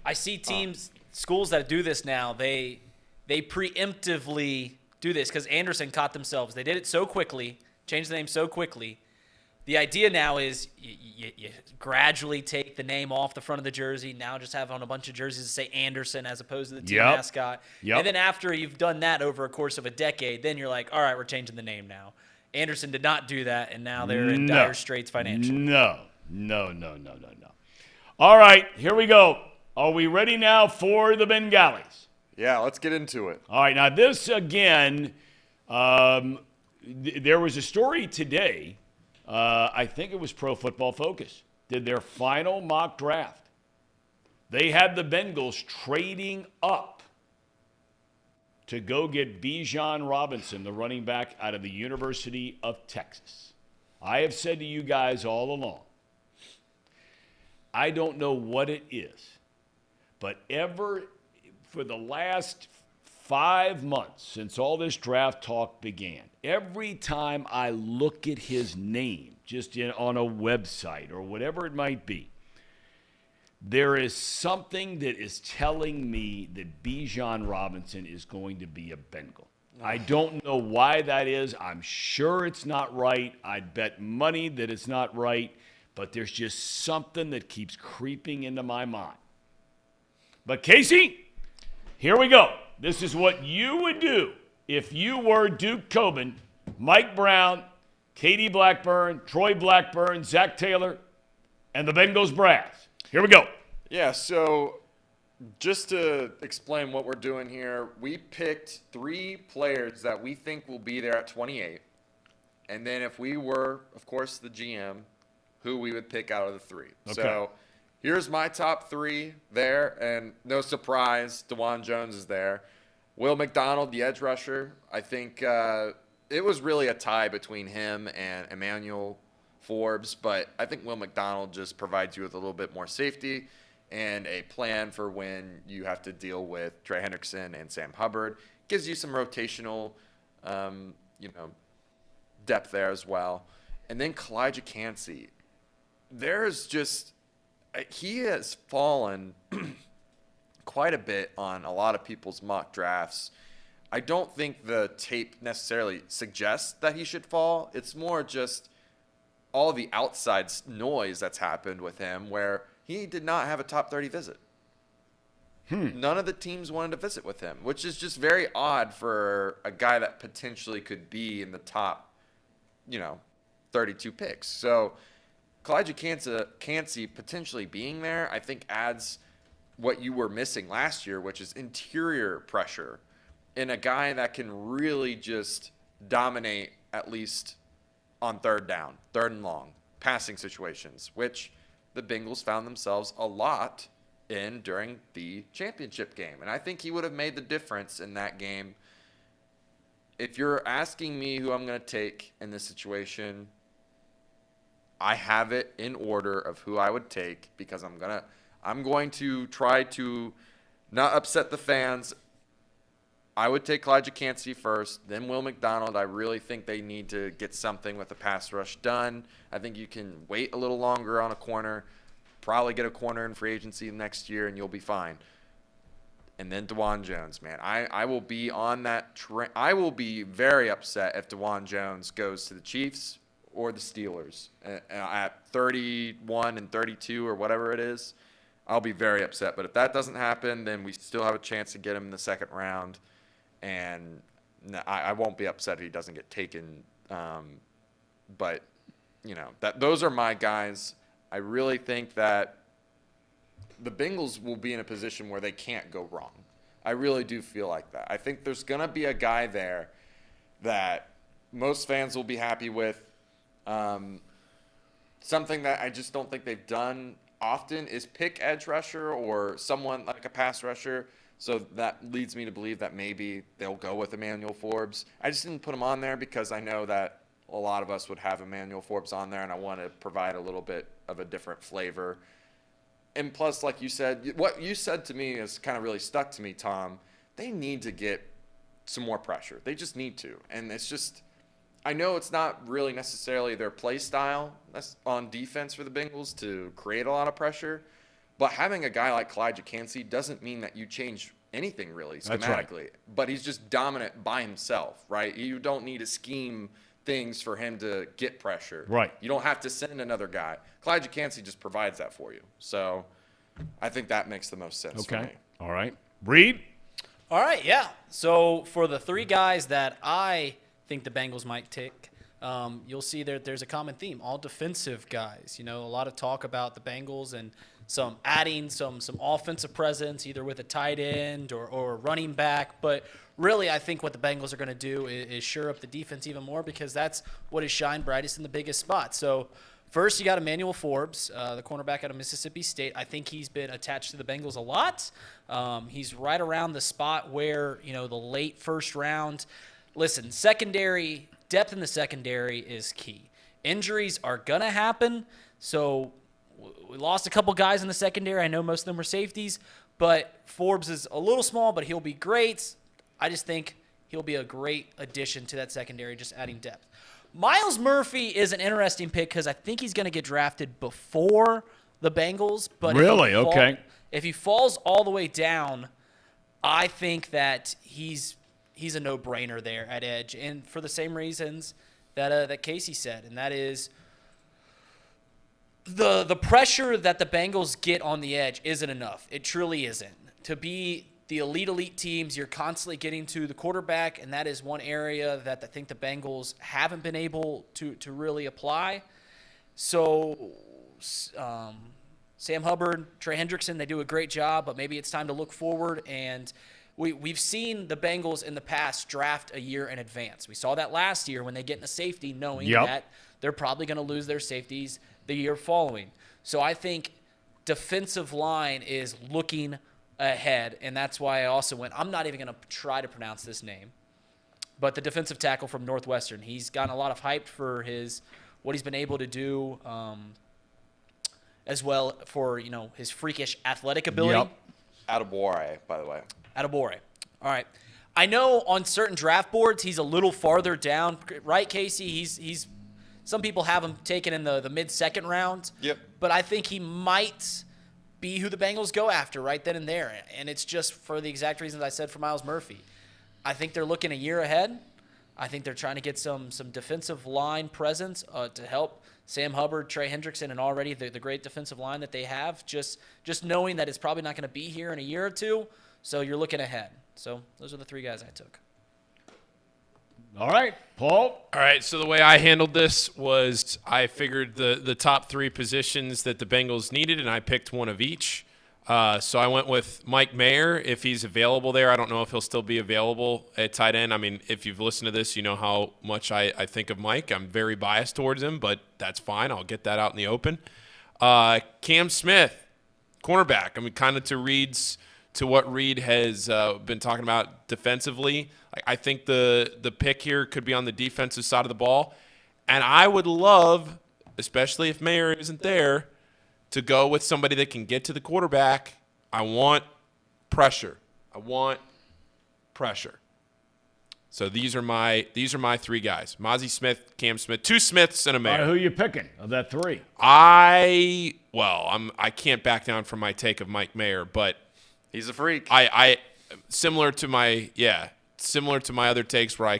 I see teams, schools that do this now, they preemptively do this because Anderson caught themselves. They did it so quickly, changed the name so quickly. The idea now is you gradually take the name off the front of the jersey. Now just have on a bunch of jerseys to say Anderson as opposed to the team mascot. Yep. And then after you've done that over a course of a decade, then you're like, all right, we're changing the name now. Anderson did not do that, and now they're in dire straits financially. No. All right, here we go. Are we ready now for the Bengalis? Yeah, let's get into it. All right, now this again, there was a story today. I think it was Pro Football Focus, did their final mock draft. They had the Bengals trading up to go get Bijan Robinson, the running back out of the University of Texas. I have said to you guys all along, I don't know what it is, but for the last 5 months since all this draft talk began, every time I look at his name, just on a website or whatever it might be, there is something that is telling me that Bijan Robinson is going to be a Bengal. I don't know why that is. I'm sure it's not right. I'd bet money that it's not right, but there's just something that keeps creeping into my mind. But Casey, here we go. This is what you would do if you were Duke Coben, Mike Brown, Katie Blackburn, Troy Blackburn, Zach Taylor, and the Bengals brass. Here we go. Yeah, so just to explain what we're doing here, we picked 3 players that we think will be there at 28. And then if we were, of course, the GM, who we would pick out of the 3. Okay. So here's my top 3 there, and no surprise, DeJuan Jones is there. Will McDonald, the edge rusher, I think it was really a tie between him and Emmanuel Forbes, but I think Will McDonald just provides you with a little bit more safety and a plan for when you have to deal with Trey Hendrickson and Sam Hubbard. Gives you some rotational, depth there as well. And then Kalijah Cansey. He has fallen quite a bit on a lot of people's mock drafts. I don't think the tape necessarily suggests that he should fall. It's more just all the outside noise that's happened with him where he did not have a top 30 visit. None of the teams wanted to visit with him, which is just very odd for a guy that potentially could be in the top, 32 picks. So Kalijah Cansey potentially being there, I think adds what you were missing last year, which is interior pressure in a guy that can really just dominate at least on third down, third and long, passing situations, which the Bengals found themselves a lot in during the championship game. And I think he would have made the difference in that game. If you're asking me who I'm going to take in this situation, I have it in order of who I would take because I'm going to try to not upset the fans. I would take Kalijah Cansey first, then Will McDonald. I really think they need to get something with the pass rush done. I think you can wait a little longer on a corner, probably get a corner in free agency next year, and you'll be fine. And then DeJuan Jones, man. I will be on that I will be very upset if DeJuan Jones goes to the Chiefs or the Steelers at 31 and 32 or whatever it is, I'll be very upset. But if that doesn't happen, then we still have a chance to get him in the second round, and I won't be upset if he doesn't get taken. But those are my guys. I really think that the Bengals will be in a position where they can't go wrong. I really do feel like that. I think there's going to be a guy there that most fans will be happy with. Something that I just don't think they've done often is pick edge rusher or someone like a pass rusher. So that leads me to believe that maybe they'll go with Emmanuel Forbes. I just didn't put him on there because I know that a lot of us would have Emmanuel Forbes on there, and I want to provide a little bit of a different flavor. And plus, like you said, what you said to me has kind of really stuck to me, Thom. They need to get some more pressure. They just need to. And it's just, I know it's not really necessarily their play style on defense for the Bengals to create a lot of pressure, but having a guy like Clyde Jacansey doesn't mean that you change anything really schematically. That's right. But he's just dominant by himself, right? You don't need to scheme things for him to get pressure. Right. You don't have to send another guy. Clyde Jacansey just provides that for you. So I think that makes the most sense for me. All right. Reed? All right, yeah. So for the three guys that I think the Bengals might take, you'll see there's a common theme, all defensive guys. A lot of talk about the Bengals and adding some offensive presence, either with a tight end or running back. But really, I think what the Bengals are going to do is shore up the defense even more, because that's what has shined brightest in the biggest spot. So first, you got Emmanuel Forbes, the cornerback out of Mississippi State. I think he's been attached to the Bengals a lot. He's right around the spot where, the late first round. Listen, secondary, depth in the secondary is key. Injuries are going to happen. So we lost a couple guys in the secondary. I know most of them were safeties, but Forbes is a little small, but he'll be great. I just think he'll be a great addition to that secondary, just adding depth. Myles Murphy is an interesting pick because I think he's going to get drafted before the Bengals. But really? Okay. If he falls all the way down, I think that he's a no-brainer there at edge, and for the same reasons that Casey said, and that is the pressure that the Bengals get on the edge isn't enough. It truly isn't. To be the elite teams, you're constantly getting to the quarterback, and that is one area that I think the Bengals haven't been able to really apply. So Sam Hubbard, Trey Hendrickson, they do a great job, but maybe it's time to look forward. And we've seen the Bengals in the past draft a year in advance. We saw that last year when they get in a safety knowing that they're probably going to lose their safeties the year following. So I think defensive line is looking ahead, and that's why I also went, I'm not even going to try to pronounce this name, but the defensive tackle from Northwestern. He's gotten a lot of hype for what he's been able to do, as well for his freakish athletic ability. Yep. Atabore, by the way. Atabore. All right. I know on certain draft boards he's a little farther down, right, Casey? He's some people have him taken in the mid-second round. Yep. But I think he might be who the Bengals go after right then and there. And it's just for the exact reasons I said for Myles Murphy. I think they're looking a year ahead. I think they're trying to get some defensive line presence to help Sam Hubbard, Trey Hendrickson, and already the great defensive line that they have, just knowing that it's probably not going to be here in a year or two. So you're looking ahead. So those are the three guys I took. All right, Paul. All right, so the way I handled this was I figured the top three positions that the Bengals needed, and I picked one of each. So I went with Mike Mayer if he's available there. I don't know if he'll still be available at tight end. I mean, if you've listened to this, you know how much I think of Mike. I'm very biased towards him, but that's fine. I'll get that out in the open. Cam Smith, cornerback. I mean, kind of to what Reed has been talking about defensively. I think the pick here could be on the defensive side of the ball. And I would love, especially if Mayer isn't there, to go with somebody that can get to the quarterback. I want pressure. So these are my three guys. Mozzie Smith, Cam Smith, two Smiths and a Mayer. All right, who are you picking of that three? I can't back down from my take of Mike Mayer, but He's a freak. I similar to my other takes where I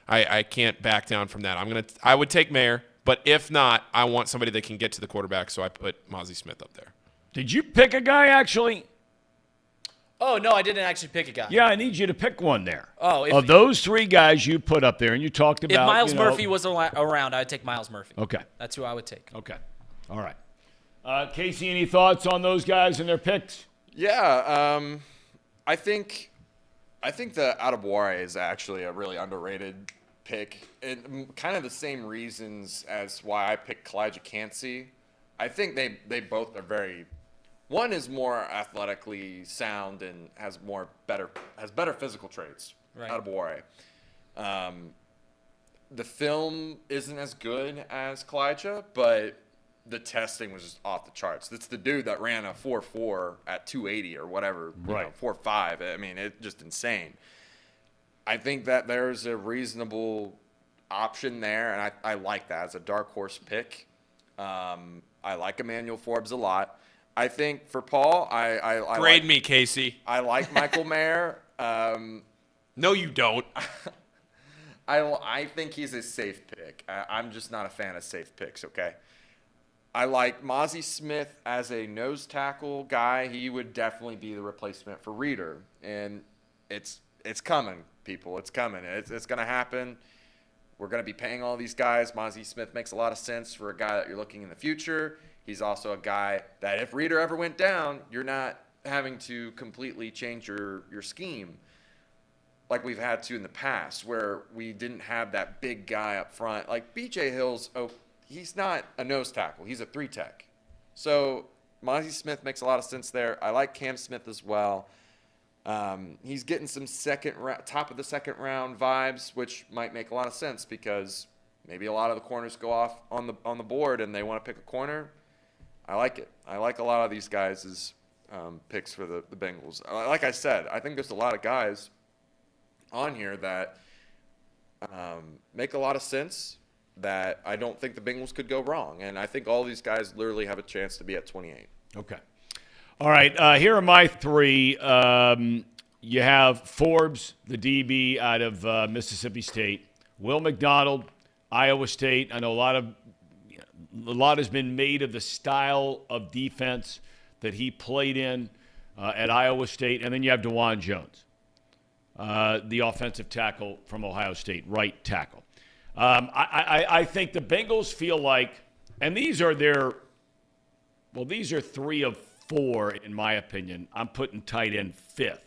I can't back down from that. I would take Mayer, but if not, I want somebody that can get to the quarterback, so I put Mozzie Smith up there. Did you pick a guy, actually? Oh, no, I didn't actually pick a guy. Yeah, I need you to pick one there. Oh, of those three guys you put up there, and you talked about. If Miles Murphy was around, I'd take Miles Murphy. Okay. That's who I would take. Okay. All right. Casey, any thoughts on those guys and their picks? Yeah, I think the Adebawore is actually a really underrated pick, and kind of the same reasons as why I picked Kalijah Cansey. I think they both are very. One is more athletically sound and has better physical traits. Right. Adebawore. The film isn't as good as Kalijah, but the testing was just off the charts. It's the dude that ran a 4.4 at 280 or whatever, right? 4.5. I mean, it's just insane. I think that there's a reasonable option there, and I like that as a dark horse pick. I like Emmanuel Forbes a lot. I think for Paul, I grade me, Casey. I like Michael Mayer. No, you don't. I think he's a safe pick. I'm just not a fan of safe picks. Okay. I like Mozzie Smith as a nose tackle guy. He would definitely be the replacement for Reeder, and it's coming, people. It's coming. It's going to happen. We're going to be paying all these guys. Mozzie Smith makes a lot of sense for a guy that you're looking in the future. He's also a guy that if Reeder ever went down, you're not having to completely change your scheme like we've had to in the past where we didn't have that big guy up front. Like B.J. Hill's, he's not a nose tackle. He's a 3-tech. So Mozzie Smith makes a lot of sense there. I like Cam Smith as well. He's getting some top of the second round vibes, which might make a lot of sense because maybe a lot of the corners go off on the board and they want to pick a corner. I like it. I like a lot of these guys' picks for the Bengals. Like I said, I think there's a lot of guys on here that make a lot of sense that I don't think the Bengals could go wrong. And I think all these guys literally have a chance to be at 28. Okay. All right. Here are my three. You have Forbes, the DB out of Mississippi State. Will McDonald, Iowa State. I know a lot has been made of the style of defense that he played in at Iowa State. And then you have DeJuan Jones, the offensive tackle from Ohio State, right tackle. I think the Bengals feel like, and these are 3 of 4 in my opinion. I'm putting tight end 5th.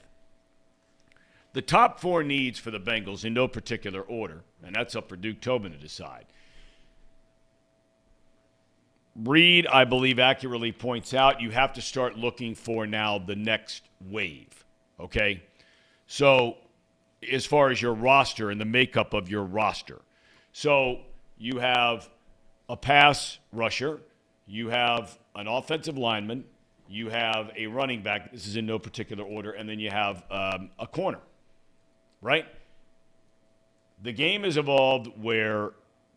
The top 4 needs for the Bengals in no particular order, and that's up for Duke Tobin to decide. Reed, I believe, accurately points out you have to start looking for now the next wave, okay? So as far as your roster and the makeup of your roster. So you have a pass rusher, you have an offensive lineman, you have a running back. This is in no particular order. And then you have a corner, right? The game has evolved where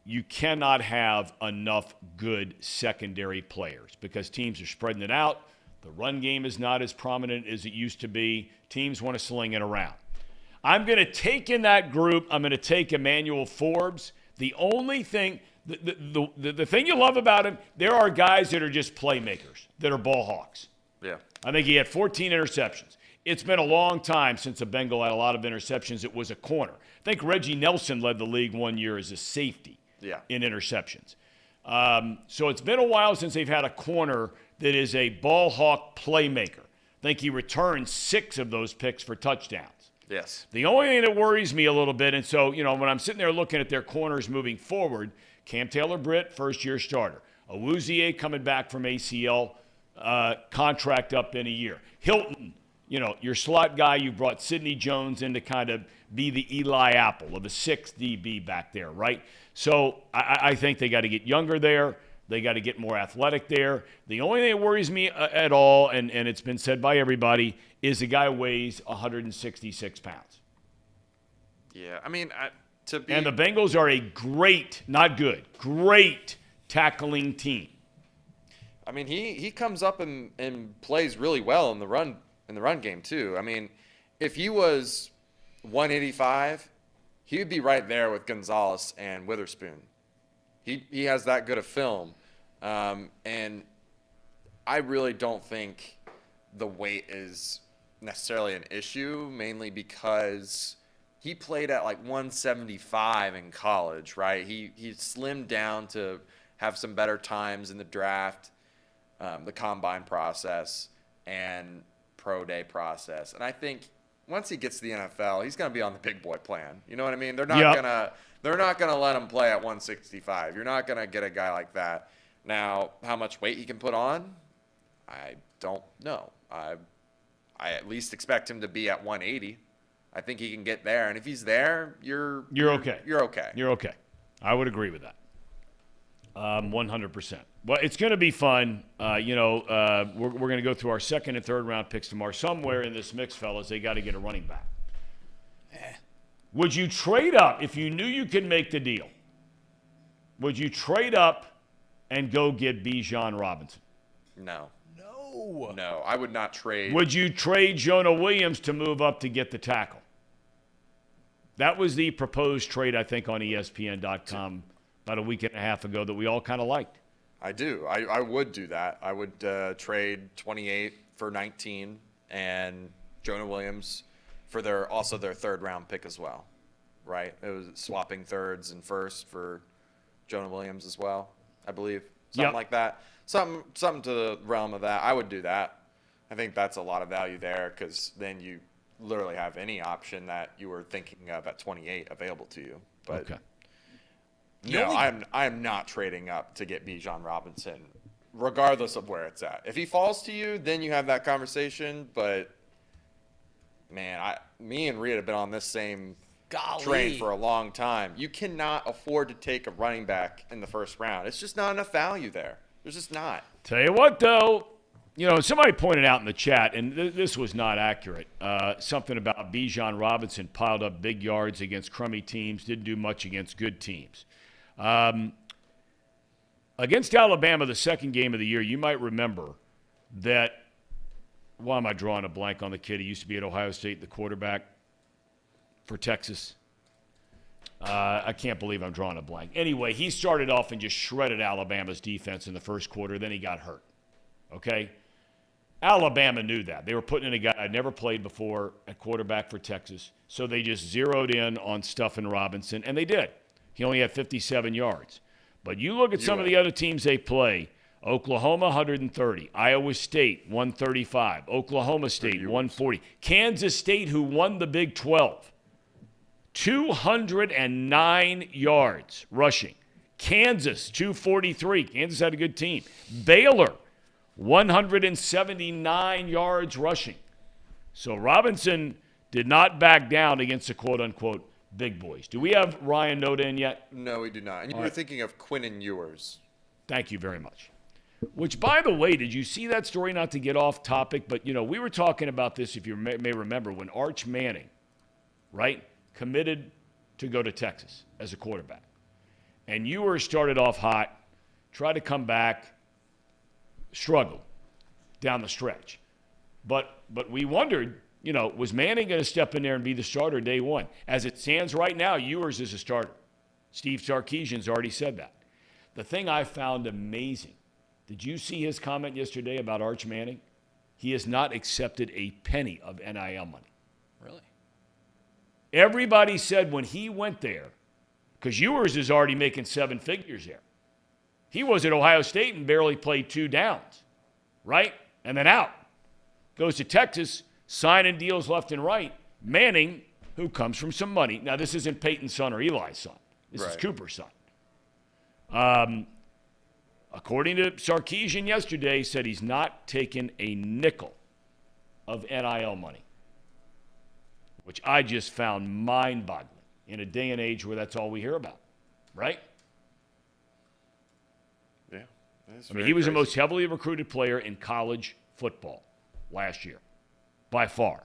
you cannot have enough good secondary players because teams are spreading it out. The run game is not as prominent as it used to be. Teams want to sling it around. I'm going to take in that group, I'm going to take Emmanuel Forbes. The only thing, the thing you love about him, there are guys that are just playmakers, that are ball hawks. Yeah. I think he had 14 interceptions. It's been a long time since a Bengal had a lot of interceptions. It was a corner. I think Reggie Nelson led the league one year as a safety in interceptions. So it's been a while since they've had a corner that is a ball hawk playmaker. I think he returned 6 of those picks for touchdowns. Yes. The only thing that worries me a little bit, and so, when I'm sitting there looking at their corners moving forward, Cam Taylor-Britt, first-year starter. Awuzie coming back from ACL, contract up in a year. Hilton, your slot guy, you brought Sidney Jones in to kind of be the Eli Apple of a 6th DB back there, right? So I think they got to get younger there. They got to get more athletic there. The only thing that worries me at all, and it's been said by everybody, is the guy weighs 166 pounds. Yeah, I mean, and the Bengals are a great, not good, great tackling team. I mean, he comes up and plays really well in the run game too. I mean, if he was 185 he would be right there with Gonzalez and Witherspoon. He has that good a film. And I really don't think the weight is necessarily an issue, mainly because he played at like 175 in college, right? He slimmed down to have some better times in the draft, the combine process, and pro day process. And I think once he gets to the NFL, he's going to be on the big boy plan. You know what I mean? They're not gonna let him play at 165. You're not going to get a guy like that. Now, how much weight he can put on, I don't know. I at least expect him to be at 180. I think he can get there, and if he's there, you're okay. You're okay. You're okay. I would agree with that. 100%. Well, it's going to be fun. We're going to go through our second and third round picks tomorrow. Somewhere in this mix, fellas, they got to get a running back. Would you trade up if you knew you could make the deal? Would you trade up and go get Bijan Robinson? No, I would not trade. Would you trade Jonah Williams to move up to get the tackle? That was the proposed trade, I think, on ESPN.com about a week and a half ago that we all kind of liked. I do. I would do that. I would trade 28 for 19 and Jonah Williams for their third round pick as well, right? It was swapping thirds and first for Jonah Williams as well, I believe. Something like that. Something to the realm of that. I would do that. I think that's a lot of value there because then you literally have any option that you were thinking of at 28 available to you. But okay. No, I'm not trading up to get Bijan Robinson, regardless of where it's at. If he falls to you, then you have that conversation. But man, me and Reed have been on this same train for a long time. You cannot afford to take a running back in the first round. It's just not enough value there. There's just not. Tell you what, though, somebody pointed out in the chat, and this was not accurate, something about Bijan Robinson piled up big yards against crummy teams, didn't do much against good teams. Against Alabama, the second game of the year, you might remember that, why am I drawing a blank on the kid? He used to be at Ohio State, the quarterback for Texas. I can't believe I'm drawing a blank. Anyway, he started off and just shredded Alabama's defense in the first quarter. Then he got hurt. Okay? Alabama knew that. They were putting in a guy I'd never played before at quarterback for Texas. So they just zeroed in on Stuffin Robinson, and they did. He only had 57 yards. But you look at some of the other teams they play. Oklahoma, 130. Iowa State, 135. Oklahoma State, 140. Kansas State, who won the Big 12, 209 yards rushing. Kansas, 243. Kansas had a good team. Baylor, 179 yards rushing. So Robinson did not back down against the quote-unquote big boys. Do we have Ryan Noda in yet? No, we do not. And you were thinking of Quinnen Ewers. Thank you very much. Which, by the way, did you see that story? Not to get off topic, but, we were talking about this, if you may remember, when Arch Manning, right, committed to go to Texas as a quarterback. And Ewers started off hot, tried to come back, struggled down the stretch. But we wondered, was Manning going to step in there and be the starter day one? As it stands right now, Ewers is a starter. Steve Sarkisian's already said that. The thing I found amazing, did you see his comment yesterday about Arch Manning? He has not accepted a penny of NIL money. Really? Everybody said when he went there, because Ewers is already making 7 figures there. He was at Ohio State and barely played 2 downs, right? And then out. Goes to Texas, signing deals left and right. Manning, who comes from some money. Now, this isn't Peyton's son or Eli's son. This is Cooper's son. According to Sarkisian yesterday, said he's not taken a nickel of NIL money, which I just found mind-boggling in a day and age where that's all we hear about, right? Yeah. He was the most heavily recruited player in college football last year, by far.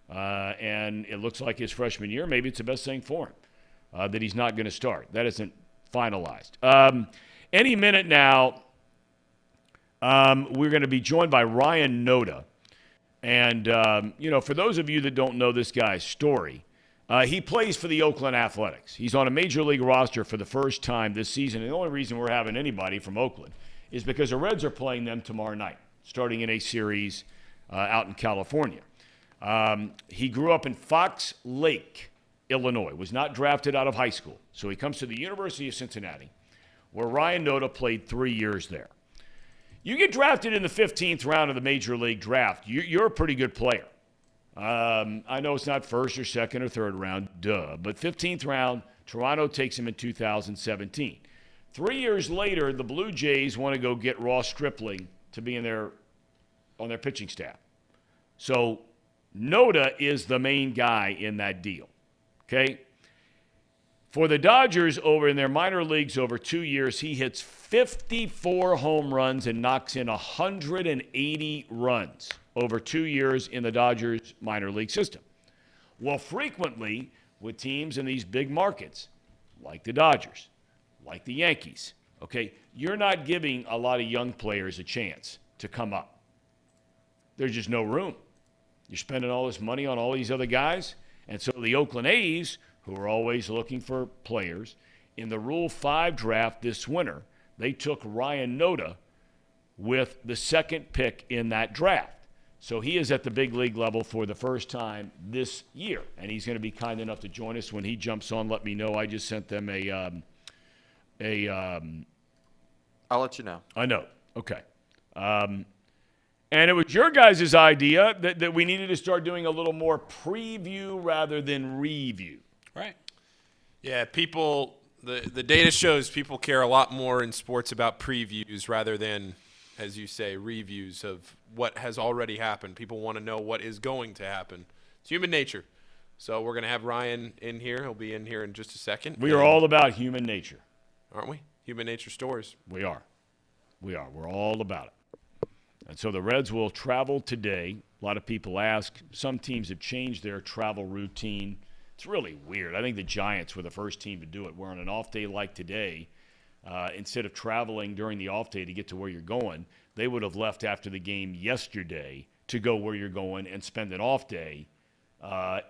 And it looks like his freshman year, maybe it's the best thing for him, that he's not going to start. That isn't finalized. Any minute now, we're going to be joined by Ryan Noda. And, for those of you that don't know this guy's story, He plays for the Oakland Athletics. He's on a major league roster for the first time this season. And the only reason we're having anybody from Oakland is because the Reds are playing them tomorrow night, starting in a series out in California. He grew up in Fox Lake, Illinois, was not drafted out of high school. So he comes to the University of Cincinnati, where Ryan Noda played 3 years there. You get drafted in the 15th round of the major league draft, you're a pretty good player. I know it's not first or second or third round, but 15th round, Toronto takes him in 2017. 3 years later, the Blue Jays want to go get Ross Stripling to be on their pitching staff. So Noda is the main guy in that deal, okay? For the Dodgers, over in their minor leagues over 2 years, he hits 54 home runs and knocks in 180 runs over 2 years in the Dodgers minor league system. Well, frequently with teams in these big markets, like the Dodgers, like the Yankees, okay, you're not giving a lot of young players a chance to come up. There's just no room. You're spending all this money on all these other guys. And so the Oakland A's, who are always looking for players, in the Rule 5 draft this winter, they took Ryan Noda with the second pick in that draft. So he is at the big league level for the first time this year. And he's going to be kind enough to join us when he jumps on. Let me know. I just sent them I'll let you know. a note. Okay. And it was your guys' idea that we needed to start doing a little more preview rather than review. Right. Yeah, people, the data shows people care a lot more in sports about previews rather than, as you say, reviews of what has already happened. People want to know what is going to happen. It's human nature. So we're going to have Ryan in here. He'll be in here in just a second. We are all about human nature. Aren't we? Human nature stories. We are. We're all about it. And so the Reds will travel today. A lot of people ask. Some teams have changed their travel routine. It's really weird. I think the Giants were the first team to do it, where on an off day like today, instead of traveling during the off day to get to where you're going, they would have left after the game yesterday to go where you're going and spend an off day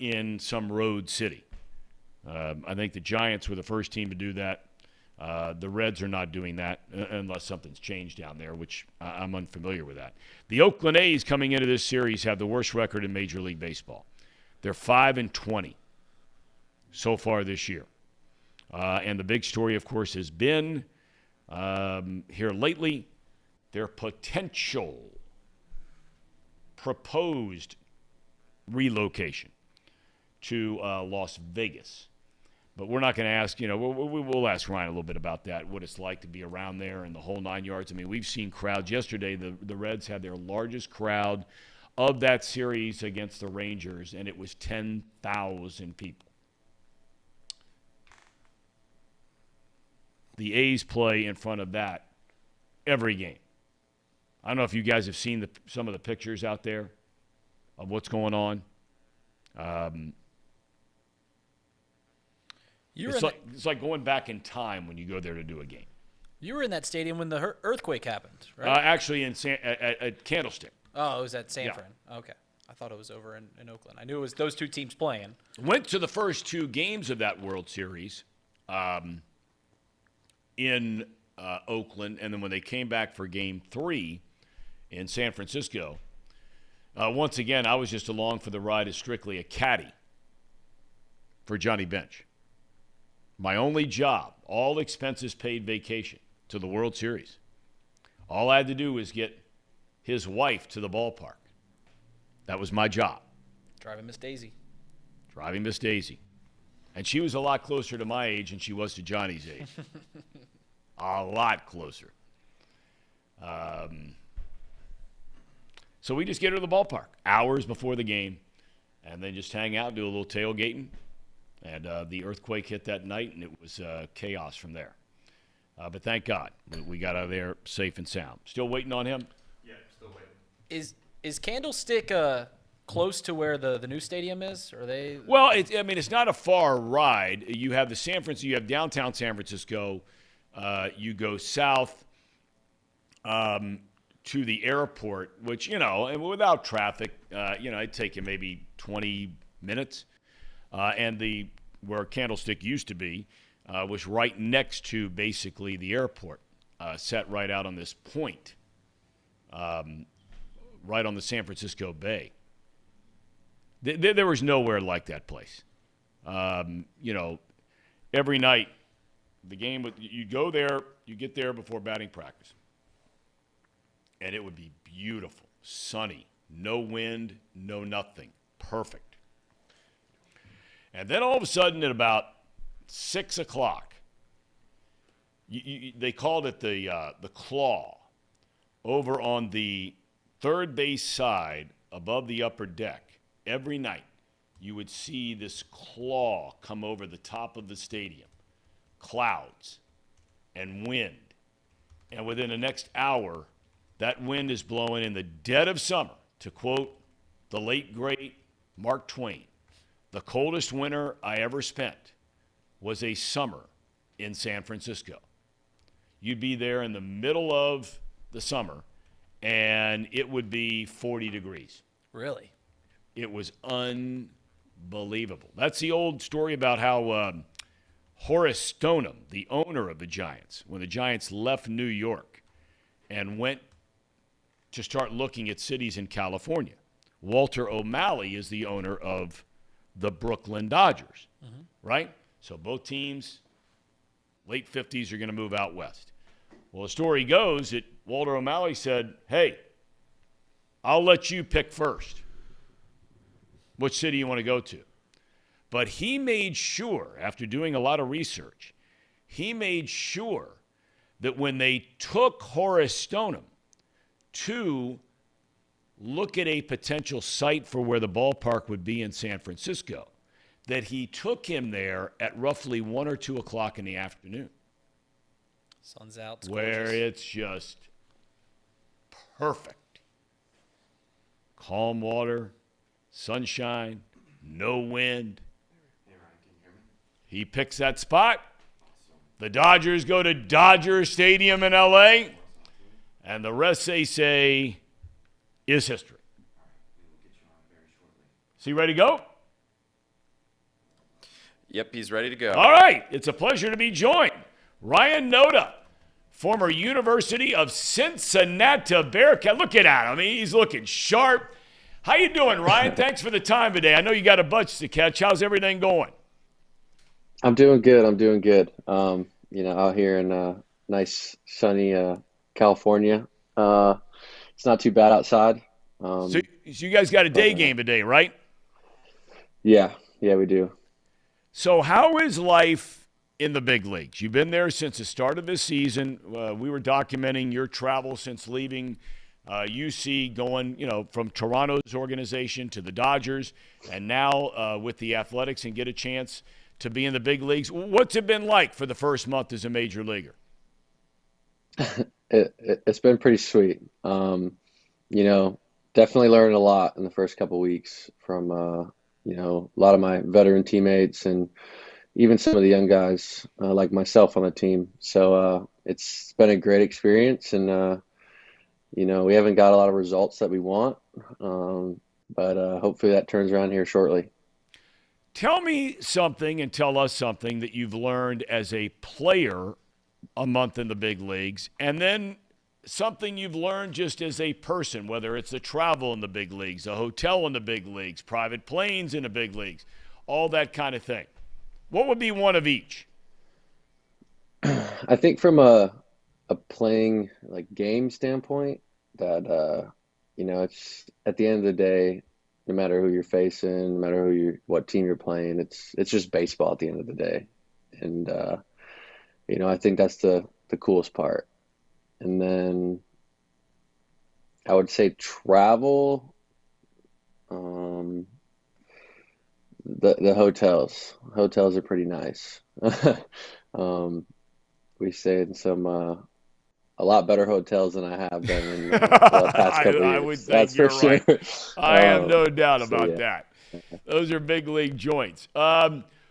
in some road city. I think the Giants were the first team to do that. The Reds are not doing that unless something's changed down there, which I'm unfamiliar with that. The Oakland A's coming into this series have the worst record in Major League Baseball. They're 5-20 so far this year. And the big story, of course, has been here lately their potential proposed relocation to Las Vegas. But we're not going to ask, we'll ask Ryan a little bit about that, what it's like to be around there and the whole 9 yards. I mean, we've seen crowds. Yesterday, the Reds had their largest crowd of that series against the Rangers, and it was 10,000 people. The A's play in front of that every game. I don't know if you guys have seen some of the pictures out there of what's going on. It's like going back in time when you go there to do a game. You were in that stadium when the earthquake happened, right? Actually, at Candlestick. Oh, it was at San Fran. Okay. I thought it was over in Oakland. I knew it was those two teams playing. Went to the first two games of that World Series in Oakland, and then when they came back for Game 3 in San Francisco, once again, I was just along for the ride as strictly a caddy for Johnny Bench. My only job, all expenses paid vacation to the World Series. All I had to do was get his wife to the ballpark. That was my job. Driving Miss Daisy. And she was a lot closer to my age than she was to Johnny's age. A lot closer. So we just get her to the ballpark hours before the game and then just hang out, do a little tailgating. And the earthquake hit that night, and it was chaos from there. But thank God we got out of there safe and sound. Still waiting on him? Yeah, still waiting. Is Candlestick close to where the new stadium is? Are they? Well, it's not a far ride. You have you have downtown San Francisco. You go south to the airport, which and without traffic, it'd take you maybe 20 minutes. and where Candlestick used to be was right next to basically the airport, set right out on this point, right on the San Francisco Bay. There was nowhere like that place. Every night, the game, you go there, you get there before batting practice, and it would be beautiful, sunny, no wind, no nothing, perfect. And then all of a sudden at about 6 o'clock, they called it the claw, over on the third base side above the upper deck. Every night you would see this claw come over the top of the stadium, clouds and wind. And within the next hour, that wind is blowing in the dead of summer. To quote the late, great Mark Twain, the coldest winter I ever spent was a summer in San Francisco. You'd be there in the middle of the summer, and it would be 40 degrees. Really? It was unbelievable. That's the old story about how Horace Stoneham, the owner of the Giants, when the Giants left New York and went to start looking at cities in California. Walter O'Malley is the owner of the Brooklyn Dodgers, right? So both teams, late 50s, are going to move out west. Well, the story goes that Walter O'Malley said, hey, I'll let you pick first which city you want to go to. But he made sure, after doing a lot of research, he made sure that when they took Horace Stoneham to look at a potential site for where the ballpark would be in San Francisco, that he took him there at roughly 1 or 2 o'clock in the afternoon. Sun's out. Where it's just perfect. Calm water, sunshine, no wind. He picks that spot. The Dodgers go to Dodger Stadium in L.A., and the rest, they say, is history. Is he ready to go? Yep, he's ready to go. All right. It's a pleasure to be joined. Ryan Noda, former University of Cincinnati Bearcat. Look at him. I mean, he's looking sharp. How you doing, Ryan? Thanks for the time today. I know you got a bunch to catch. How's everything going? I'm doing good. Out here in nice, sunny California. It's not too bad outside. So you guys got a day game today, right? Yeah, we do. So how is life in the big leagues? You've been there since the start of this season. We were documenting your travel since leaving UC, going from Toronto's organization to the Dodgers, and now with the Athletics, and get a chance to be in the big leagues. What's it been like for the first month as a major leaguer? It's been pretty sweet. Definitely learned a lot in the first couple of weeks from, a lot of my veteran teammates and even some of the young guys like myself on the team. So it's been a great experience, and, we haven't got a lot of results that we want, but hopefully that turns around here shortly. Tell me something and tell us something that you've learned as a player a month in the big leagues, and then something you've learned just as a person, whether it's the travel in the big leagues, a hotel in the big leagues, private planes in the big leagues, all that kind of thing. What would be one of each? I think from a playing game standpoint, that it's at the end of the day, no matter who you're facing, no matter what team you're playing, it's just baseball at the end of the day. And I think that's the coolest part. And then I would say travel, the hotels. Hotels are pretty nice. We stayed in some a lot better hotels than I have been in the past couple I years. would think That's you're for sure. right. I have no doubt about yeah. that. Those are big league joints.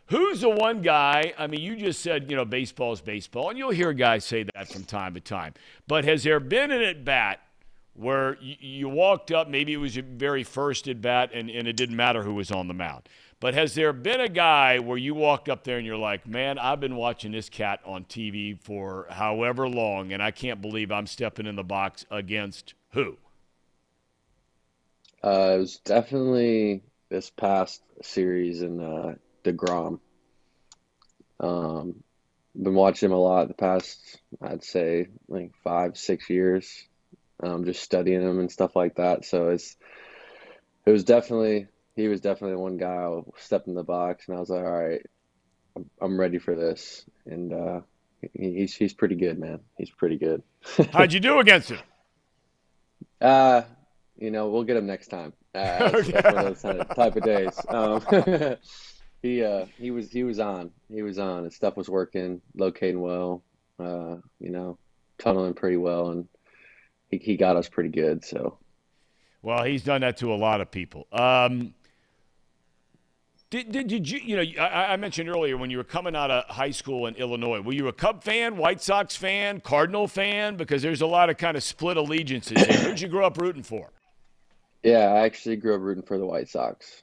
Who's the one guy? I mean, you just said, baseball is baseball, and you'll hear guys say that from time to time. But has there been an at-bat where you walked up, maybe it was your very first at-bat, and it didn't matter who was on the mound, But has there been a guy where you walked up there and you're like, man, I've been watching this cat on TV for however long, and I can't believe I'm stepping in the box against who? It was definitely this past series in DeGrom. Been watching him a lot the past, I'd say, like 5-6 years. Just studying him and stuff like that. So he was definitely one guy who stepped in the box, and I was like, all right, I'm ready for this. And he's pretty good, man. He's pretty good. How'd you do against him? We'll get him next time. It's one of those type of days. He was on. His stuff was working, locating well, tunneling pretty well, and he got us pretty good. So, well, he's done that to a lot of people. Did you I mentioned earlier when you were coming out of high school in Illinois, were you a Cub fan, White Sox fan, Cardinal fan? Because there's a lot of kind of split allegiances here. Who'd you grow up rooting for? Yeah, I actually grew up rooting for the White Sox.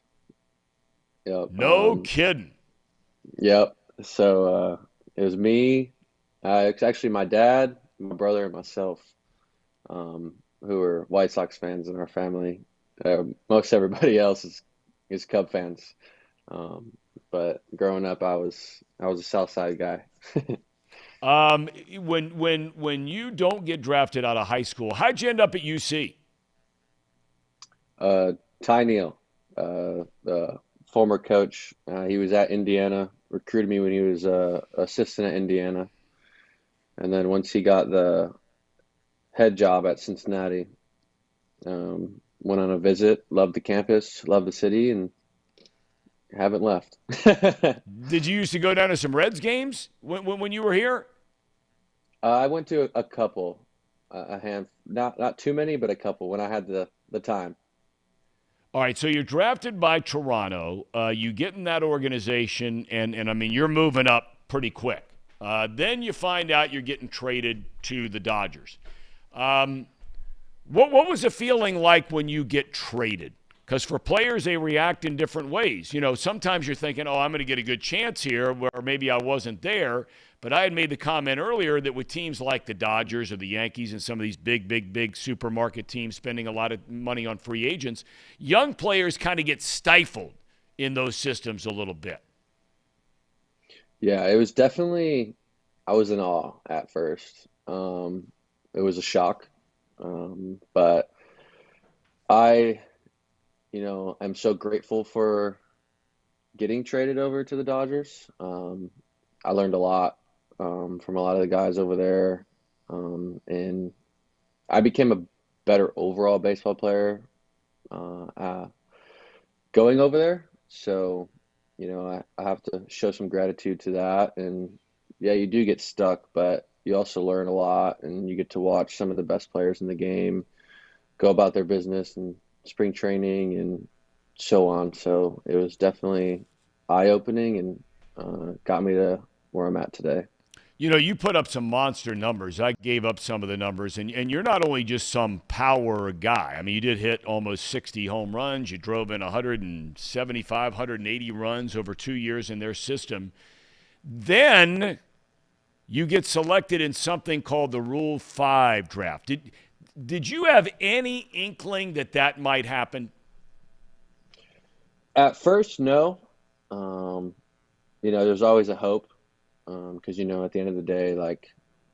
Yep. No kidding. Yep. So it was me. It's actually my dad, my brother, and myself, who were White Sox fans in our family. Most everybody else is Cub fans. But growing up, I was a South Side guy. When you don't get drafted out of high school, how'd you end up at UC? Ty Neal, the former coach, he was at Indiana, recruited me when he was assistant at Indiana. And then once he got the head job at Cincinnati, went on a visit, loved the campus, loved the city, and haven't left. Did you used to go down to some Reds games when you were here? I went to a couple, a hand, not too many, but a couple when I had the time. All right, so you're drafted by Toronto. You get in that organization, and I mean, you're moving up pretty quick. Then you find out you're getting traded to the Dodgers. What was the feeling like when you get traded? Because for players, they react in different ways. Sometimes you're thinking, oh, I'm going to get a good chance here, where maybe I wasn't there. But I had made the comment earlier that with teams like the Dodgers or the Yankees and some of these big supermarket teams spending a lot of money on free agents, young players kind of get stifled in those systems a little bit. Yeah, it was definitely – I was in awe at first. It was a shock. But I – I'm so grateful for getting traded over to the Dodgers. I learned a lot from a lot of the guys over there, and I became a better overall baseball player going over there. So, I have to show some gratitude to that. And yeah, you do get stuck, but you also learn a lot, and you get to watch some of the best players in the game go about their business and spring training and so on. So it was definitely eye-opening and got me to where I'm at today. You put up some monster numbers. I gave up some of the numbers, and you're not only just some power guy. I mean, you did hit almost 60 home runs. You drove in 175, 180 runs over 2 years in their system. Then you get selected in something called the Rule 5 draft. Did you have any inkling that might happen? At first, no. There's always a hope because, at the end of the day, like,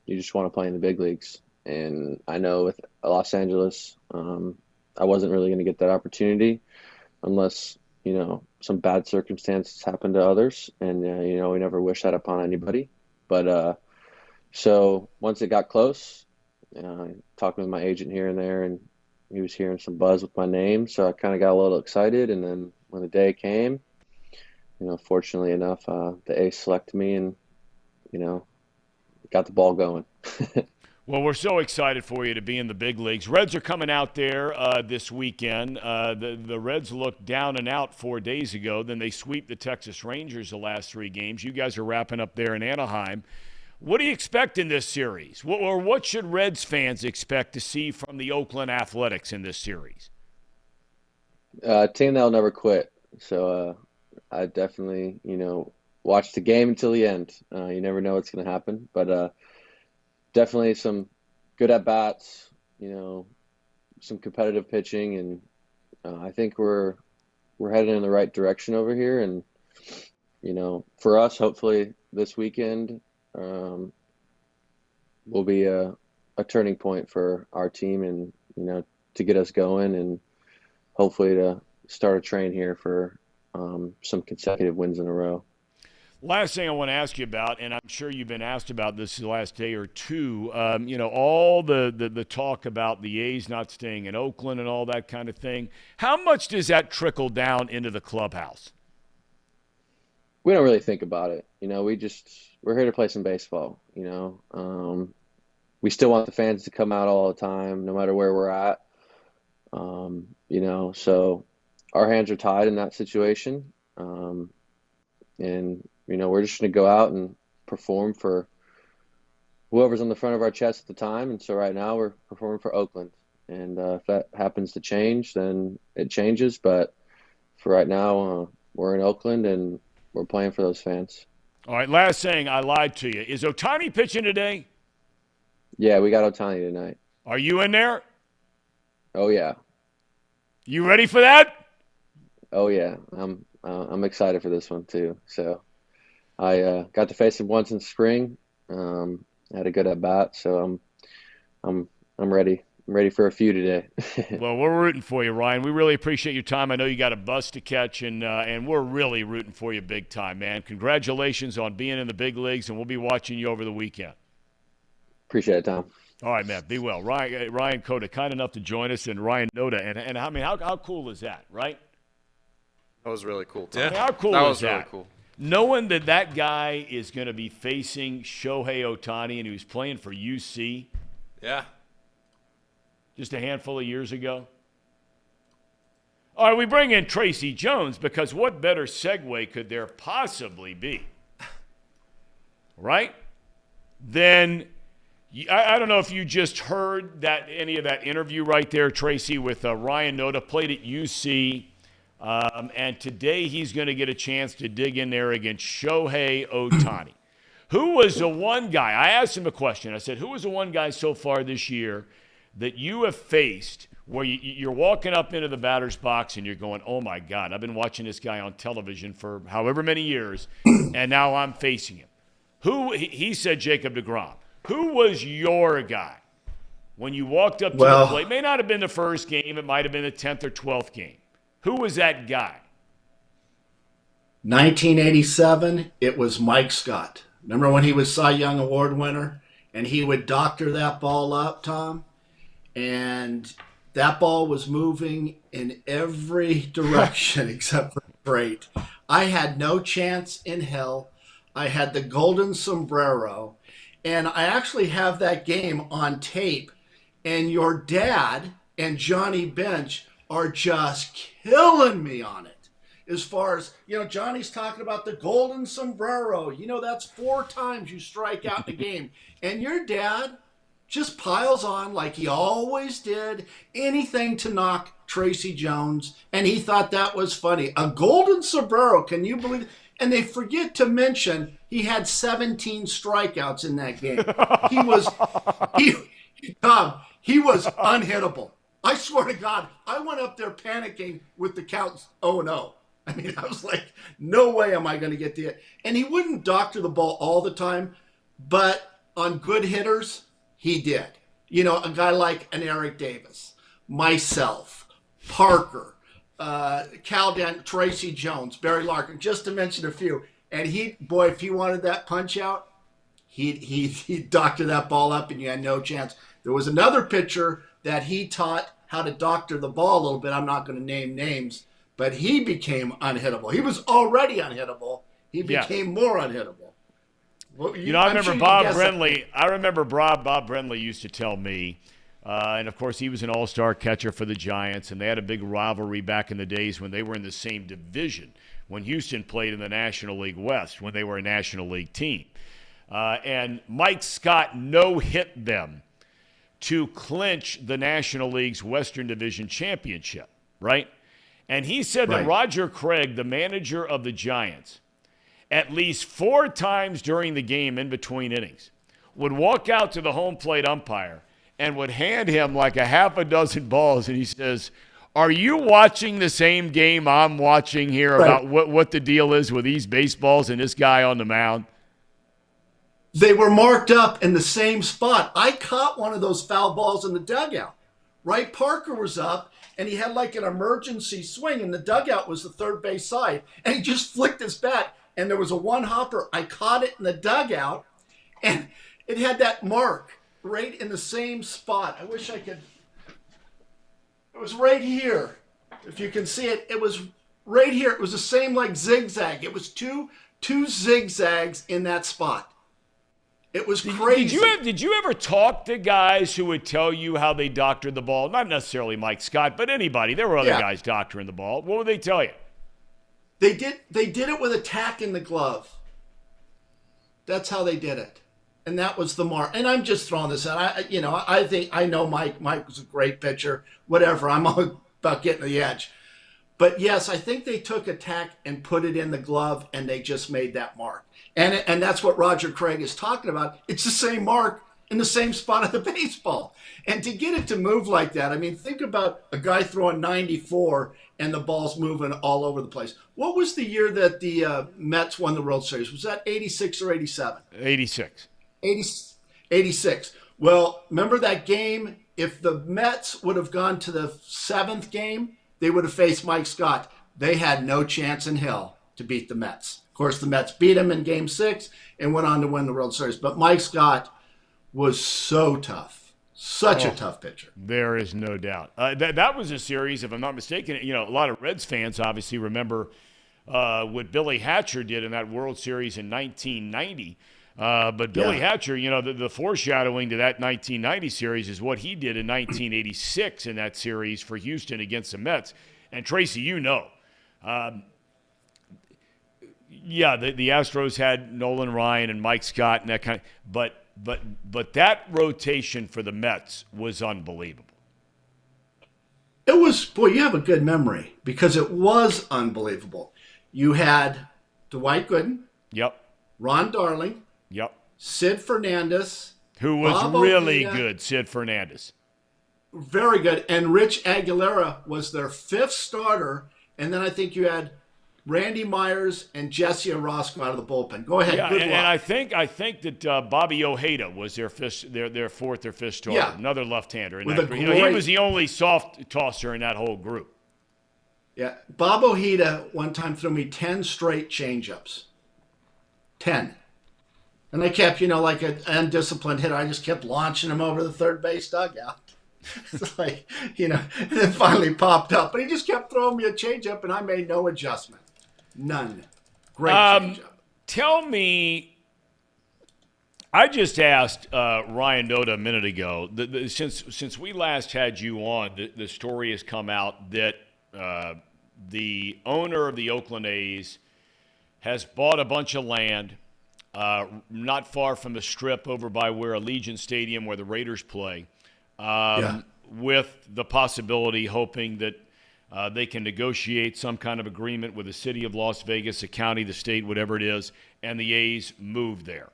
you just want to play in the big leagues. And I know with Los Angeles, I wasn't really going to get that opportunity unless, some bad circumstances happen to others. And, we never wish that upon anybody. But so once it got close, talking with my agent here and there, and he was hearing some buzz with my name, so I kind of got a little excited. And then when the day came, fortunately enough, the A's selected me and, got the ball going. Well, we're so excited for you to be in the big leagues. Reds are coming out there this weekend. The Reds looked down and out 4 days ago. Then they sweep the Texas Rangers the last 3 games. You guys are wrapping up there in Anaheim. What do you expect in this series? Or what should Reds fans expect to see from the Oakland Athletics in this series? A team that'll never quit. So I definitely, watch the game until the end. You never know what's going to happen, but definitely some good at bats, some competitive pitching, and I think we're headed in the right direction over here. And for us, hopefully this weekend will be a turning point for our team, and to get us going, and hopefully to start a train here for some consecutive wins in a row. Last thing I want to ask you about, and I'm sure you've been asked about this the last day or two, all the talk about the A's not staying in Oakland and all that kind of thing. How much does that trickle down into the clubhouse? We don't really think about it. We're here to play some baseball, we still want the fans to come out all the time, no matter where we're at. So our hands are tied in that situation. And we're just going to go out and perform for whoever's on the front of our chest at the time. And so right now we're performing for Oakland. And if that happens to change, then it changes. But for right now, we're in Oakland and we're playing for those fans. All right, last thing, I lied to you. Is Ohtani pitching today? Yeah, we got Ohtani tonight. Are you in there? Oh, yeah. You ready for that? Oh, yeah. I'm excited for this one, too. So I got to face him once in spring. Had a good at bat, so I'm ready. I'm ready for a few today. Well, we're rooting for you, Ryan. We really appreciate your time. I know you got a bus to catch, and we're really rooting for you big time, man. Congratulations on being in the big leagues, and we'll be watching you over the weekend. Appreciate it, Tom. All right, man. Be well. Ryan Noda, kind enough to join us, and Ryan Noda. And I mean, how cool is that, right? That was really cool, Tom. Yeah. I mean, how cool that is was that? really cool. Knowing that guy is going to be facing Shohei Ohtani, and he was playing for UC. Yeah. Just a handful of years ago. All right, we bring in Tracy Jones because what better segue could there possibly be? Right? Then I don't know if you just heard any of that interview right there, Tracy, with Ryan Noda, played at UC. And today he's going to get a chance to dig in there against Shohei Ohtani. Who was the one guy? I asked him a question. I said, who was the one guy so far this year that you have faced where you're walking up into the batter's box and you're going, oh, my God, I've been watching this guy on television for however many years, and now I'm facing him. He said Jacob deGrom. Who was your guy when you walked up to the plate? It may not have been the first game. It might have been the 10th or 12th game. Who was that guy? 1987, it was Mike Scott. Remember when he was Cy Young Award winner? And he would doctor that ball up, Tom? And that ball was moving in every direction except for straight. I had no chance in hell. I had the golden sombrero. And I actually have that game on tape. And your dad and Johnny Bench are just killing me on it. As far as, Johnny's talking about the golden sombrero. That's 4 times you strike out in a game. And your dad just piles on like he always did, anything to knock Tracy Jones. And he thought that was funny. A golden sombrero, can you believe it? And they forget to mention he had 17 strikeouts in that game. Tom, he was unhittable. I swear to God, I went up there panicking with the count 0-0. I mean, I was like, no way am I going to get to it. And he wouldn't doctor the ball all the time, but on good hitters, he did. A guy like an Eric Davis, myself, Parker, Tracy Jones, Barry Larkin, just to mention a few. And if he wanted that punch out, he'd doctor that ball up and you had no chance. There was another pitcher that he taught how to doctor the ball a little bit. I'm not going to name names, but he became unhittable. He was already unhittable. He became more unhittable. Well, I remember Bob Brenly. I remember Bob Brenly used to tell me, and of course he was an all-star catcher for the Giants, and they had a big rivalry back in the days when they were in the same division, when Houston played in the National League West, when they were a National League team. And Mike Scott no-hit them to clinch the National League's Western Division championship, right? And he said that Right. Roger Craig, the manager of the Giants, at least 4 times during the game in between innings, would walk out to the home plate umpire and would hand him like a half a dozen balls. And he says, are you watching the same game I'm watching here about what the deal is with these baseballs and this guy on the mound? They were marked up in the same spot. I caught one of those foul balls in the dugout. Right, Parker was up, and he had like an emergency swing, and the dugout was the third base side, and he just flicked his bat, and there was a one-hopper. I caught it in the dugout, and it had that mark right in the same spot. I wish I could. It was right here. If you can see it, it was right here. It was the same like zigzag. It was two zigzags in that spot. It was crazy. Did you ever talk to guys who would tell you how they doctored the ball? Not necessarily Mike Scott, but anybody. There were other guys doctoring the ball. What would they tell you? They did it with a tack in the glove. That's how they did it. And that was the mark. And I'm just throwing this out. I know Mike was a great pitcher. Whatever. I'm all about getting the edge. But yes, I think they took a tack and put it in the glove, and they just made that mark. And that's what Roger Craig is talking about. It's the same mark in the same spot of the baseball. And to get it to move like that, I mean, think about a guy throwing 94 and the ball's moving all over the place. What was the year that the Mets won the World Series? Was that 86 or 87? 86. 86. Well, remember that game? If the Mets would have gone to the 7th game, they would have faced Mike Scott. They had no chance in hell to beat the Mets. Of course, the Mets beat him in Game 6 and went on to win the World Series. But Mike Scott was so tough. Such a tough pitcher. There is no doubt. That was a series, if I'm not mistaken. You know, a lot of Reds fans obviously remember what Billy Hatcher did in that World Series in 1990. But Billy Hatcher, you know, the foreshadowing to that 1990 series is what he did in 1986 in that series for Houston against the Mets. And Tracy, you know, the Astros had Nolan Ryan and Mike Scott and that kind of, but that rotation for the Mets was unbelievable. It was, boy, you have a good memory because it was unbelievable. You had Dwight Gooden. Yep. Ron Darling. Yep. Sid Fernandez. Who was Bob really Ojeda, good, Sid Fernandez. Very good. And Rich Aguilera was their 5th starter. And then I think you had Randy Myers and Jesse Orozco out of the bullpen. Go ahead. Yeah, good and luck. I think that Bobby Ojeda was their 4th or 5th starter, Yeah. another left-hander. In With that a group. You know, he was the only soft tosser in that whole group. Yeah. Bob Ojeda one time threw me 10 straight changeups. 10. And I kept, like an undisciplined hitter, I just kept launching him over the third base dugout. It's like, and then finally popped up. But he just kept throwing me a changeup, and I made no adjustment. None. Great changeup. Tell me, I just asked Ryan Noda a minute ago, since we last had you on, the story has come out that the owner of the Oakland A's has bought a bunch of land not far from the Strip over by where Allegiant Stadium, where the Raiders play, with the possibility, hoping that they can negotiate some kind of agreement with the city of Las Vegas, the county, the state, whatever it is, and the A's move there.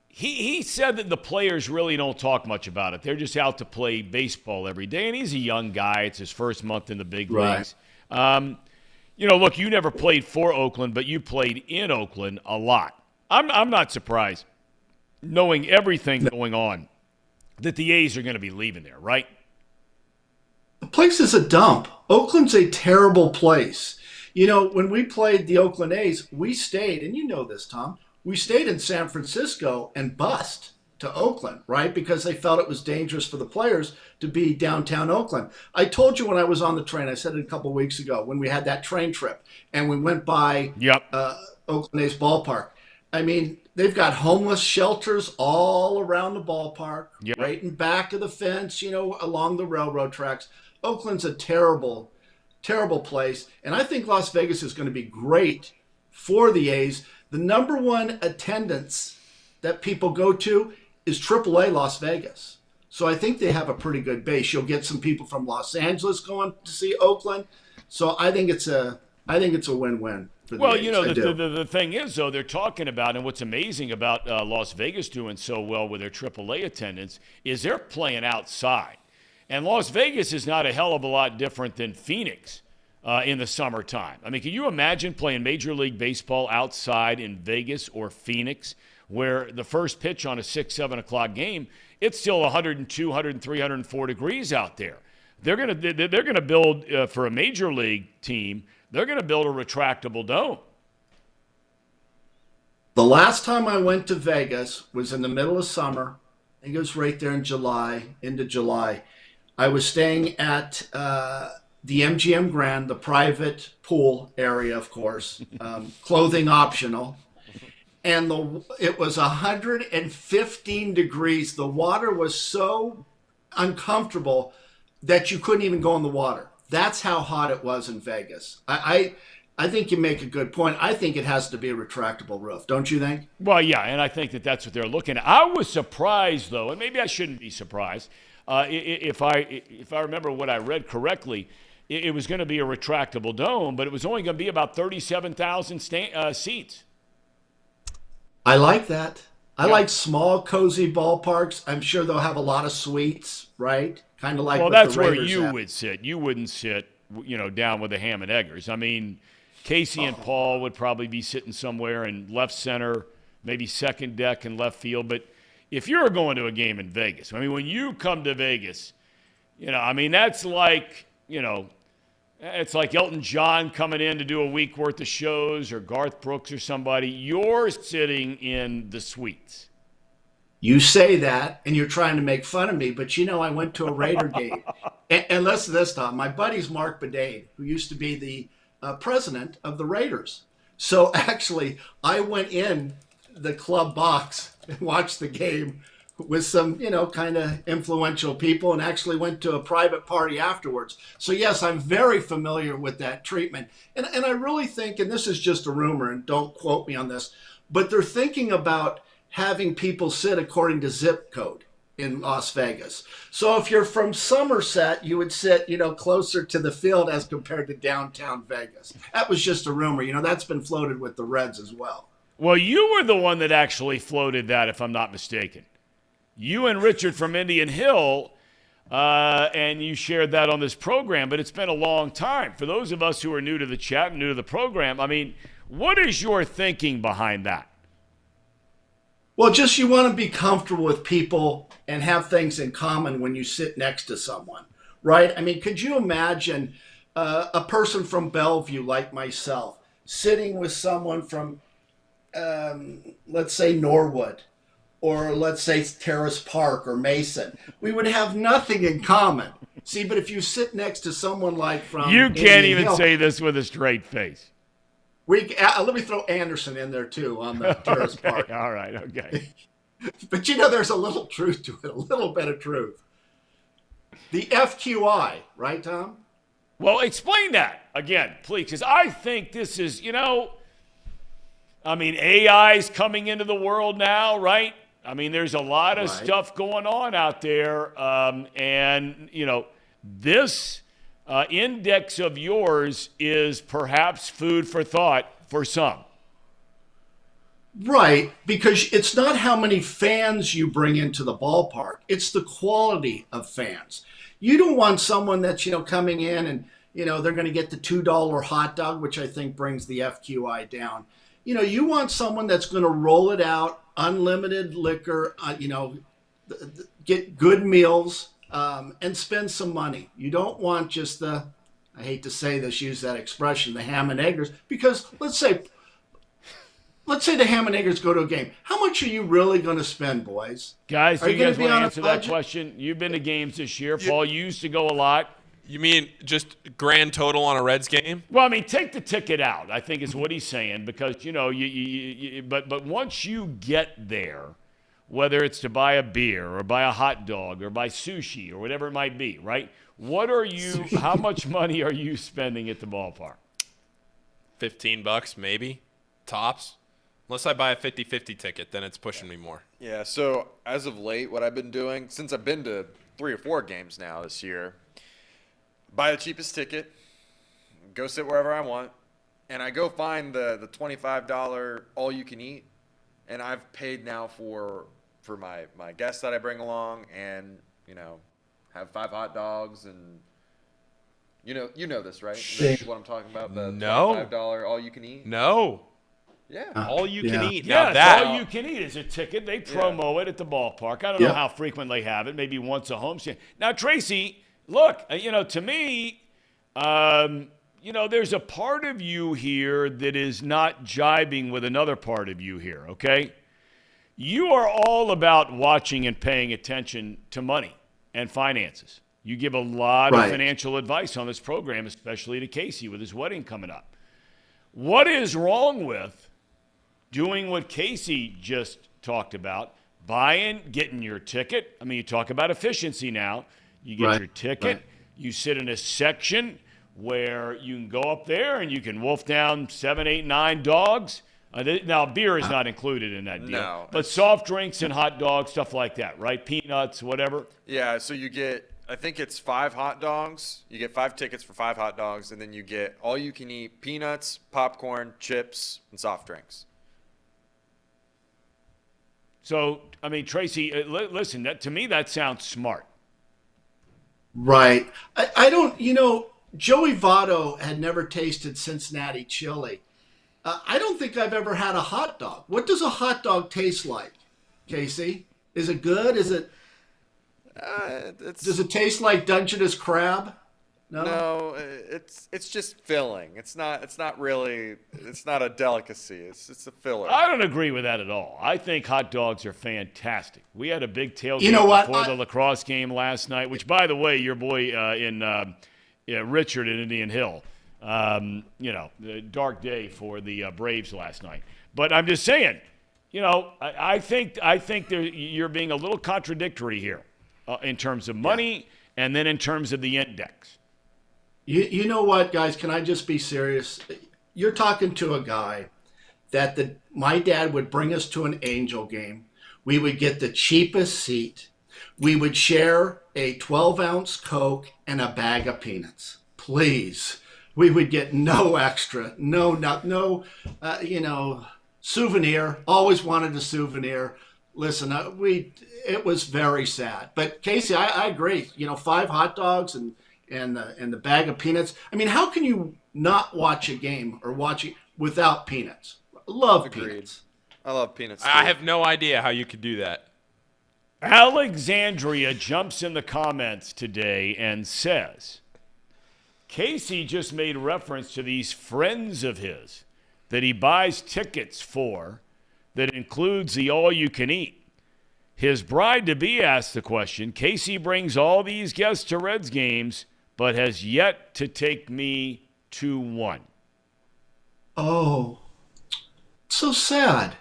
He said that the players really don't talk much about it. They're just out to play baseball every day, and he's a young guy. It's his first month in the big leagues. Look, you never played for Oakland, but you played in Oakland a lot. I'm not surprised, knowing everything going on, that the A's are going to be leaving there, right? The place is a dump. Oakland's a terrible place. When we played the Oakland A's, we stayed, and you know this, Tom, we stayed in San Francisco and bussed to Oakland, right? Because they felt it was dangerous for the players to be downtown Oakland. I told you when I was on the train, I said it a couple of weeks ago, when we had that train trip, and we went by Oakland A's ballpark. I mean, they've got homeless shelters all around the ballpark, right in back of the fence, along the railroad tracks. Oakland's a terrible, terrible place. And I think Las Vegas is going to be great for the A's. The number one attendance that people go to is AAA Las Vegas. So I think they have a pretty good base. You'll get some people from Los Angeles going to see Oakland. So I think it's a win-win. Well, you know, the thing is, though, they're talking about, and what's amazing about Las Vegas doing so well with their AAA attendance is they're playing outside. And Las Vegas is not a hell of a lot different than Phoenix in the summertime. I mean, can you imagine playing Major League Baseball outside in Vegas or Phoenix, where the first pitch on a 6, 7 o'clock game, it's still 102, 103, 104 degrees out there. They're gonna build for a Major League team. They're going to build a retractable dome. The last time I went to Vegas was in the middle of summer. I think it was right there in July, into July. I was staying at the MGM Grand, the private pool area, of course, clothing optional. And it was 115 degrees. The water was so uncomfortable that you couldn't even go in the water. That's how hot it was in Vegas. I think you make a good point. I think it has to be a retractable roof. Don't you think? Well, yeah, and I think that's what they're looking at. I was surprised, though, and maybe I shouldn't be surprised. If I remember what I read correctly, it was going to be a retractable dome, but it was only going to be about 37,000 seats. I like that. I like small, cozy ballparks. I'm sure they'll have a lot of suites, right? Kind of like. Well, that's where you would sit. You wouldn't sit, down with the ham and eggers. I mean, Casey and Paul would probably be sitting somewhere in left center, maybe second deck and left field. But if you're going to a game in Vegas, I mean, when you come to Vegas, that's like, it's like Elton John coming in to do a week worth of shows or Garth Brooks or somebody. You're sitting in the suites. You say that, and you're trying to make fun of me, but I went to a Raider game. And listen to this, Tom. My buddy's Mark Bedane, who used to be the president of the Raiders. So actually, I went in the club box and watched the game with some, kind of influential people, and actually went to a private party afterwards. So yes, I'm very familiar with that treatment. And I really think, and this is just a rumor, and don't quote me on this, but they're thinking about having people sit according to zip code in Las Vegas. So if you're from Somerset, you would sit, closer to the field as compared to downtown Vegas. That was just a rumor. That's been floated with the Reds as well. Well, you were the one that actually floated that, if I'm not mistaken. You and Richard from Indian Hill, and you shared that on this program, but it's been a long time. For those of us who are new to the chat and new to the program, I mean, what is your thinking behind that? Well, just you want to be comfortable with people and have things in common when you sit next to someone, right? I mean, could you imagine a person from Bellevue like myself sitting with someone from, let's say, Norwood, or let's say Terrace Park or Mason? We would have nothing in common. See, but if you sit next to someone like from You can't even say this with a straight face. Let me throw Anderson in there, too, on the Terrace Park. All right, okay. But, there's a little truth to it, a little bit of truth. The FQI, right, Tom? Well, explain that again, please, because I think this is, AI is coming into the world now, right? I mean, there's a lot of stuff going on out there, and, this index of yours is perhaps food for thought for some. Right, because it's not how many fans you bring into the ballpark. It's the quality of fans. You don't want someone that's, coming in and, they're going to get the $2 hot dog, which I think brings the FQI down. You want someone that's going to roll it out, unlimited liquor, get good meals, and spend some money. You don't want just I hate to say this, use that expression, the ham and eggers, because let's say the ham and eggers go to a game. How much are you really going to spend, boys? Guys, do you guys want to answer that question? You've been to games this year. Paul, you used to go a lot. You mean just grand total on a Reds game? Well, take the ticket out, I think is what he's saying, because, but once you get there, whether it's to buy a beer or buy a hot dog or buy sushi or whatever it might be, right? How much money are you spending at the ballpark? $15 maybe, tops. Unless I buy a 50-50 ticket, then it's pushing me more. Yeah, so as of late, what I've been doing, since I've been to 3 or 4 games now this year, buy the cheapest ticket, go sit wherever I want, and I go find the $25 all-you-can-eat, and I've paid now for my guests that I bring along, and, have 5 hot dogs, and you know this, right? You know what I'm talking about? The $25 all-you-can-eat? No. Yeah. All you can eat. Yeah, Now that all you can eat is a ticket. They promo it at the ballpark. I don't know how frequent they have it. Maybe once a homestand. Now, Tracy, look, to me, there's a part of you here that is not jibing with another part of you here, okay? You are all about watching and paying attention to money and finances. You give a lot of financial advice on this program, especially to Casey with his wedding coming up. What is wrong with doing what Casey just talked about, getting your ticket? I mean, you talk about efficiency now. You get your ticket. You sit in a section where you can go up there and you can wolf down 7, 8, 9 dogs. Now, beer is not included in that deal. No. But soft drinks and hot dogs, stuff like that, right? Peanuts, whatever. Yeah, so you get, I think it's 5 hot dogs. You get 5 tickets for 5 hot dogs, and then you get all you can eat peanuts, popcorn, chips, and soft drinks. So, I mean, Tracy, listen, to me, that sounds smart. Right. I don't, Joey Votto had never tasted Cincinnati chili. I don't think I've ever had a hot dog. What does a hot dog taste like, Casey? Is it good? Is it? Does it taste like Dungeness crab? No, it's just filling. It's not a delicacy. It's a filler. I don't agree with that at all. I think hot dogs are fantastic. We had a big tailgate before the lacrosse game last night, which, by the way, your boy Richard in Indian Hill, the dark day for the Braves last night. But I'm just saying, I think you're being a little contradictory here in terms of money and then in terms of the index. You know what, guys? Can I just be serious? You're talking to a guy that my dad would bring us to an Angel game. We would get the cheapest seat. We would share a 12-ounce Coke and a bag of peanuts. Please. We would get no extra, no, souvenir. Always wanted a souvenir. Listen, it was very sad. But Casey, I agree. 5 hot dogs and the bag of peanuts. I mean, how can you not watch a game or watch it without peanuts? Love peanuts. I love peanuts too. I have no idea how you could do that. Alexandria jumps in the comments today and says, Casey just made reference to these friends of his that he buys tickets for that includes the all-you-can-eat. His bride-to-be asked the question, Casey brings all these guests to Reds games, but has yet to take me to one. Oh, so sad.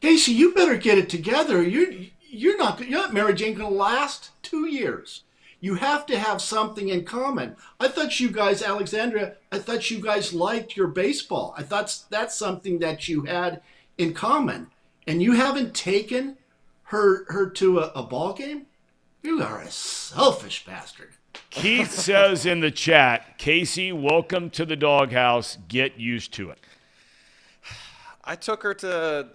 Casey, you better get it together. Your marriage ain't going to last 2 years. You have to have something in common. I thought you guys, Alexandria, liked your baseball. I thought that's something that you had in common. And you haven't taken her to a ball game? You are a selfish bastard. Keith says in the chat, Casey, welcome to the doghouse. Get used to it. I took her to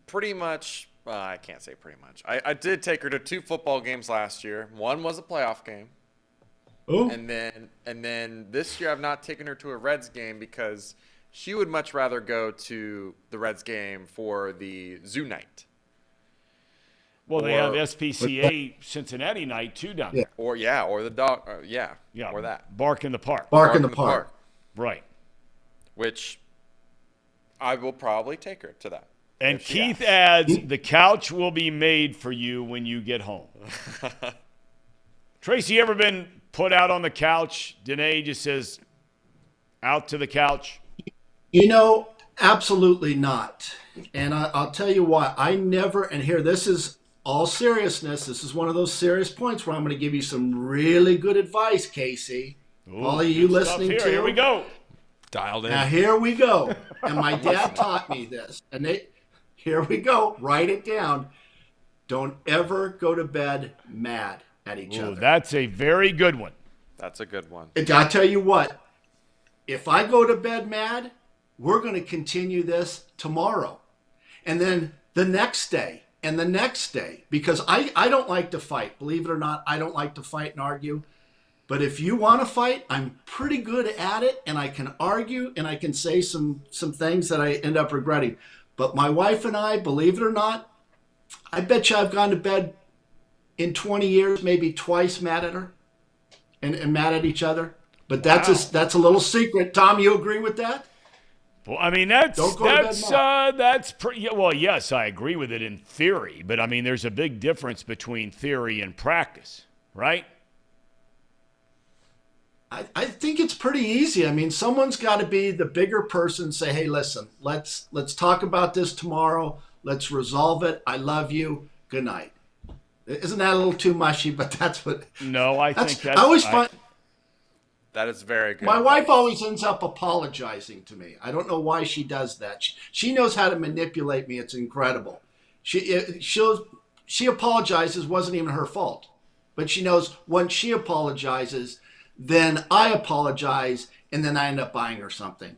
pretty much, I can't say pretty much. I did take her to 2 football games last year. One was a playoff game. Oh. And then this year I've not taken her to a Reds game because she would much rather go to the Reds game for the zoo night. Well, they have SPCA Cincinnati night, too, down there. Or the dog, or that. Bark in the Park. Bark in the Park. Right. Which I will probably take her to that. And Keith adds, the couch will be made for you when you get home. Tracy, you ever been put out on the couch? Danae just says, out to the couch. Absolutely not. And I'll tell you why. I never, and here, this is all seriousness. This is one of those serious points where I'm going to give you some really good advice, Casey. Ooh, all of you listening here. to. Here we go. Dialed in. Now here we go. And my dad taught me this. Here we go. Write it down. Don't ever go to bed mad at each other. That's a very good one. That's a good one. And I'll tell you what. If I go to bed mad, we're going to continue this tomorrow. And then the next day and the next day. Because I don't like to fight. Believe it or not, I don't like to fight and argue. But if you want to fight, I'm pretty good at it, and I can argue, and I can say some things that I end up regretting. But my wife and I, believe it or not, I bet you I've gone to bed in 20 years, maybe twice mad at her and mad at each other. But that's a little secret. Tom, you agree with that? Well, I mean, well, yes, I agree with it in theory. But, I mean, there's a big difference between theory and practice, right? I think it's pretty easy. I mean, someone's got to be the bigger person and say, hey, listen, let's talk about this tomorrow. Let's resolve it. I love you. Good night. Isn't that a little too mushy? But that's what. No, I think that's. I always find that is very good. My wife always ends up apologizing to me. I don't know why she does that. She knows how to manipulate me. It's incredible. She apologizes. Wasn't even her fault, but she knows once she apologizes, then I apologize, and then I end up buying her something.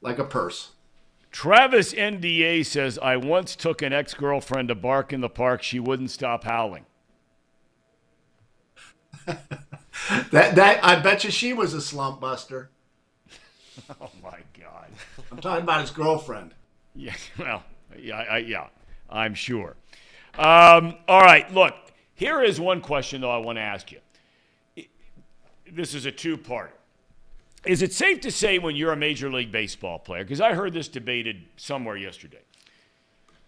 Like a purse. Travis NDA says, I once took an ex-girlfriend to bark in the park. She wouldn't stop howling. that I bet you she was a slump buster. Oh, my God. I'm talking about his girlfriend. Yeah, well, yeah, I'm sure. All right, look, here is one question, though, I want to ask you. This is a two-parter. Is it safe to say when you're a Major League Baseball player, because I heard this debated somewhere yesterday,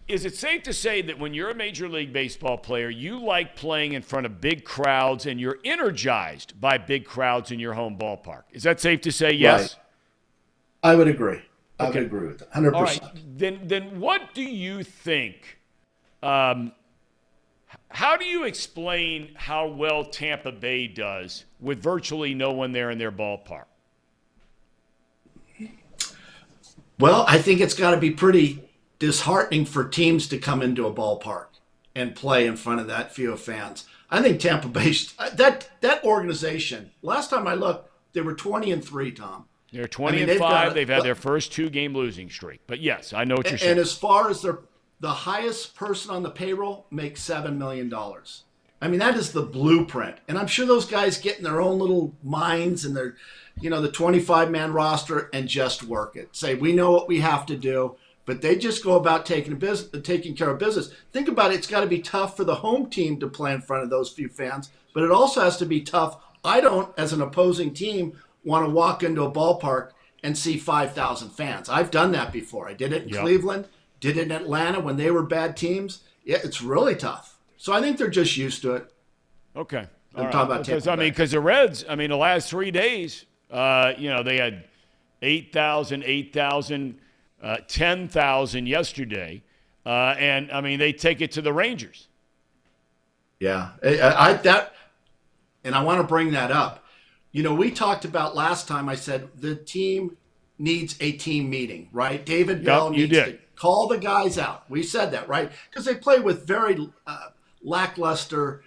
is it safe to say that when you're a Major League Baseball player, you like playing in front of big crowds and you're energized by big crowds in your home ballpark? Is that safe to say yes? Right. I would agree. I would agree with that, 100%. All right. Then what do you think how do you explain how well Tampa Bay does with virtually no one there in their ballpark? Well, I think it's got to be pretty disheartening for teams to come into a ballpark and play in front of that few of fans. I think Tampa Bay, that organization, last time I looked, they were 20-3, Tom. They're 20-5. They've had their first 2-game losing streak. But yes, I know what you're saying. And as far as the highest person on the payroll makes $7 million. I mean, that is the blueprint. And I'm sure those guys get in their own little minds and their, the 25-man roster and just work it. Say, we know what we have to do, but they just go about taking care of business. Think about it. It's got to be tough for the home team to play in front of those few fans, but it also has to be tough. I don't, as an opposing team, want to walk into a ballpark and see 5,000 fans. I've done that before. I did it in Cleveland. Did it in Atlanta when they were bad teams. Yeah, it's really tough. So I think they're just used to it. Okay. I'm talking about Tampa Bay. Because the Reds, the last 3 days, they had 8,000, 10,000 yesterday. And, they take it to the Rangers. Yeah. And I want to bring that up. We talked about last time, I said the team needs a team meeting, right? David Bell needs to call the guys out. We said that, right? Because they play with very lackluster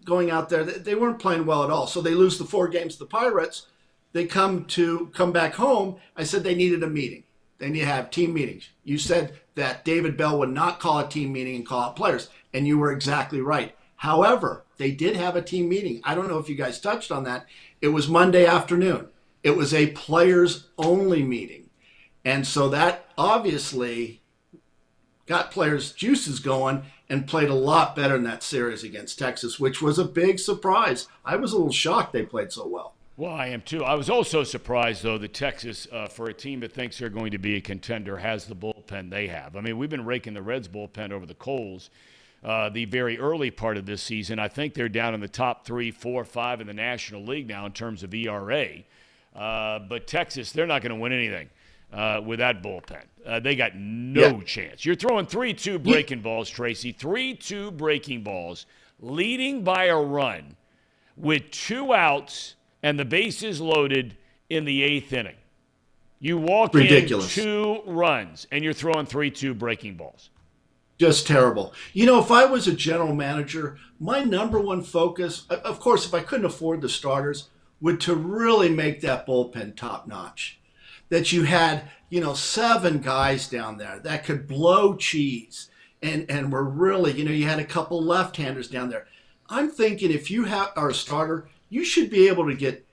going out there. They weren't playing well at all. So they lose the 4 games to the Pirates. They come back home. I said they needed a meeting. They need to have team meetings. You said that David Bell would not call a team meeting and call out players, and you were exactly right. However, they did have a team meeting. I don't know if you guys touched on that. It was Monday afternoon. It was a players-only meeting. And so that obviously got players' juices going and played a lot better in that series against Texas, which was a big surprise. I was a little shocked they played so well. Well, I am too. I was also surprised, though, that Texas, for a team that thinks they're going to be a contender, has the bullpen they have. We've been raking the Reds' bullpen over the coals the very early part of this season. I think they're down in the top 3, 4, 5 in the National League now in terms of ERA. But Texas, they're not going to win anything with that bullpen. They got no chance. You're throwing 3-2 breaking balls, Tracy. 3-2 breaking balls, leading by a run with 2 outs and the bases loaded in the 8th inning. You walk Ridiculous. in 2 runs, and you're throwing 3-2 breaking balls. Just terrible. You know, if I was a general manager, my number one focus, of course, if I couldn't afford the starters, would to really make that bullpen top notch. That you had, 7 guys down there that could blow cheese and were really, you had a couple left-handers down there. I'm thinking if you are a starter, you should be able to get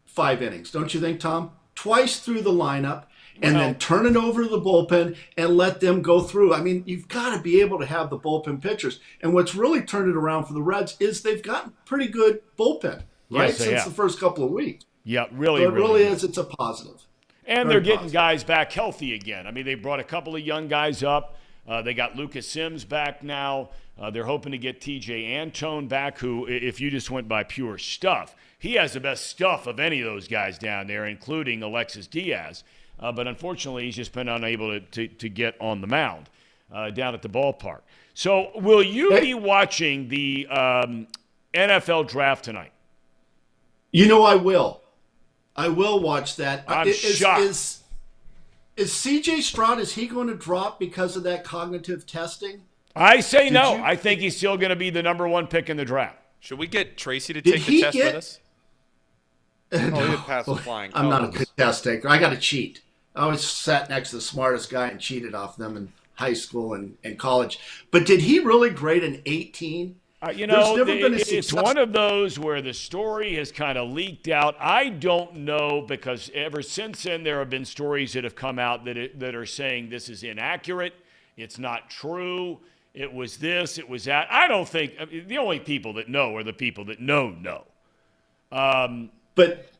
5 innings, don't you think, Thom? Twice through the lineup, and then turn it over to the bullpen and let them go through. I mean, you've got to be able to have the bullpen pitchers. And what's really turned it around for the Reds is they've gotten pretty good bullpen, right? Yes, Since the first couple of weeks. Yeah, really, So it really good. is. It's a positive. And Very they're getting positive. guys back healthy again. I mean, they brought a couple of young guys up. They got Lucas Sims back now. They're hoping to get TJ Antone back, who, if you just went by pure stuff, he has the best stuff of any of those guys down there, including Alexis Diaz. But unfortunately, he's just been unable to get on the mound down at the ballpark. So will you be watching the NFL draft tonight? I will. I will watch that. I'm shocked. Is CJ Stroud, is he going to drop because of that cognitive testing? I say no. I think he's still going to be the number 1 pick in the draft. Should we get Tracy to Did take the he test get- with us? Oh, he did pass the flying I'm not a colors. good test taker. I got to cheat. I always sat next to the smartest guy and cheated off them in high school and college. But did he really grade an 18? It's one of those where the story has kind of leaked out. I don't know, because ever since then there have been stories that have come out that are saying this is inaccurate, it's not true, it was this, it was that. I don't think the only people that know are the people that know. But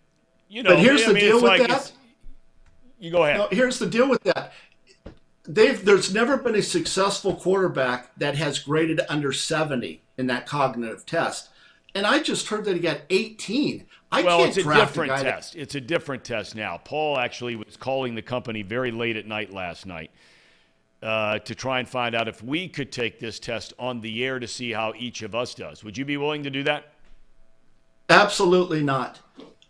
here's the deal with that. You go ahead. No, here's the deal with that. There's never been a successful quarterback that has graded under 70 in that cognitive test. And I just heard that he got 18. It's a different test. It's a different test now. Paul actually was calling the company very late at night last night to try and find out if we could take this test on the air to see how each of us does. Would you be willing to do that? Absolutely not.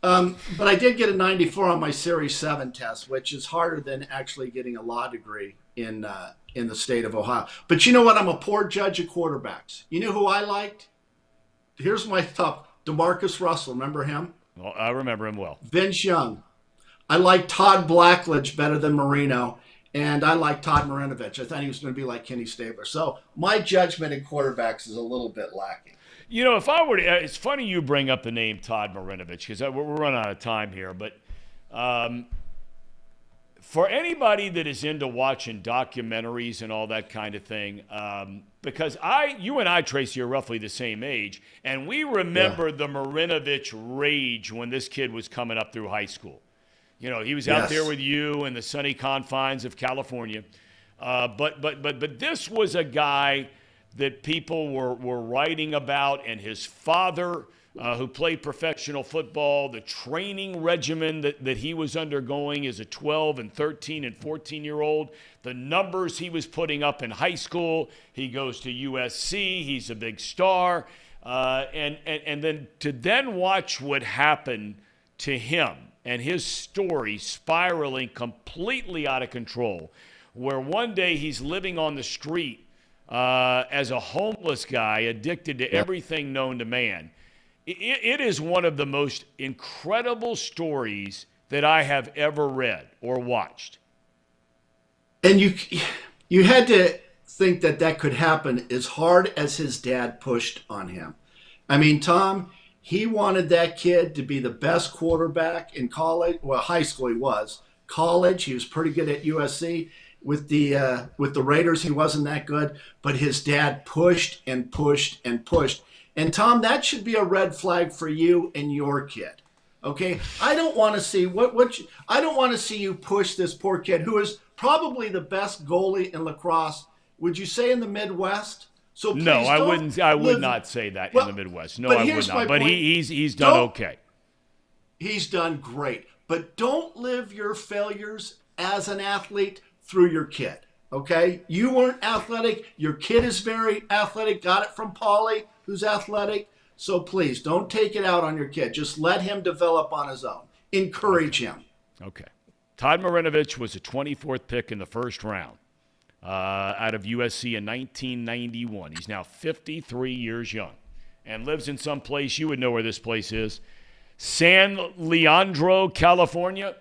But I did get a 94 on my Series 7 test, which is harder than actually getting a law degree in the state of Ohio. But you know what? I'm a poor judge of quarterbacks. You know who I liked? Here's my top. DeMarcus Russell. Remember him? Well, I remember him well. Vince Young. I like Todd Blackledge better than Marino. And I like Todd Marinovich. I thought he was going to be like Kenny Stabler. So my judgment in quarterbacks is a little bit lacking. If I were to, it's funny you bring up the name Todd Marinovich, because we're running out of time here. But for anybody that is into watching documentaries and all that kind of thing, because you and I, Tracy, are roughly the same age, and we remember the Marinovich rage when this kid was coming up through high school. He was out there with you in the sunny confines of California. But this was a guy that people were writing about, and his father, who played professional football, the training regimen that he was undergoing as a 12 and 13 and 14-year-old, the numbers he was putting up in high school. He goes to USC. He's a big star. And then to watch what happened to him and his story spiraling completely out of control, where one day he's living on the street as a homeless guy, addicted to everything known to man. It is one of the most incredible stories that I have ever read or watched. And you had to think that could happen as hard as his dad pushed on him. I mean, Thom, he wanted that kid to be the best quarterback in college. Well, high school he was. College, he was pretty good at USC. With the Raiders, he wasn't that good, but his dad pushed and pushed and pushed. And Thom, that should be a red flag for you and your kid. Okay, I don't want to see I don't want to see you push this poor kid who is probably the best goalie in lacrosse. Would you say in the Midwest? So no, I wouldn't. I would not say that in the Midwest. No, I would not. But he's done okay. He's done great. But don't live your failures as an athlete through your kid. Okay, you weren't athletic. Your kid is very athletic. Got it from Paulie, who's athletic. So please don't take it out on your kid. Just let him develop on his own. Encourage him. Okay. Todd Marinovich was a 24th pick in the first round out of USC in 1991. He's now 53 years young and lives in some place. You would know where this place is. San Leandro, California.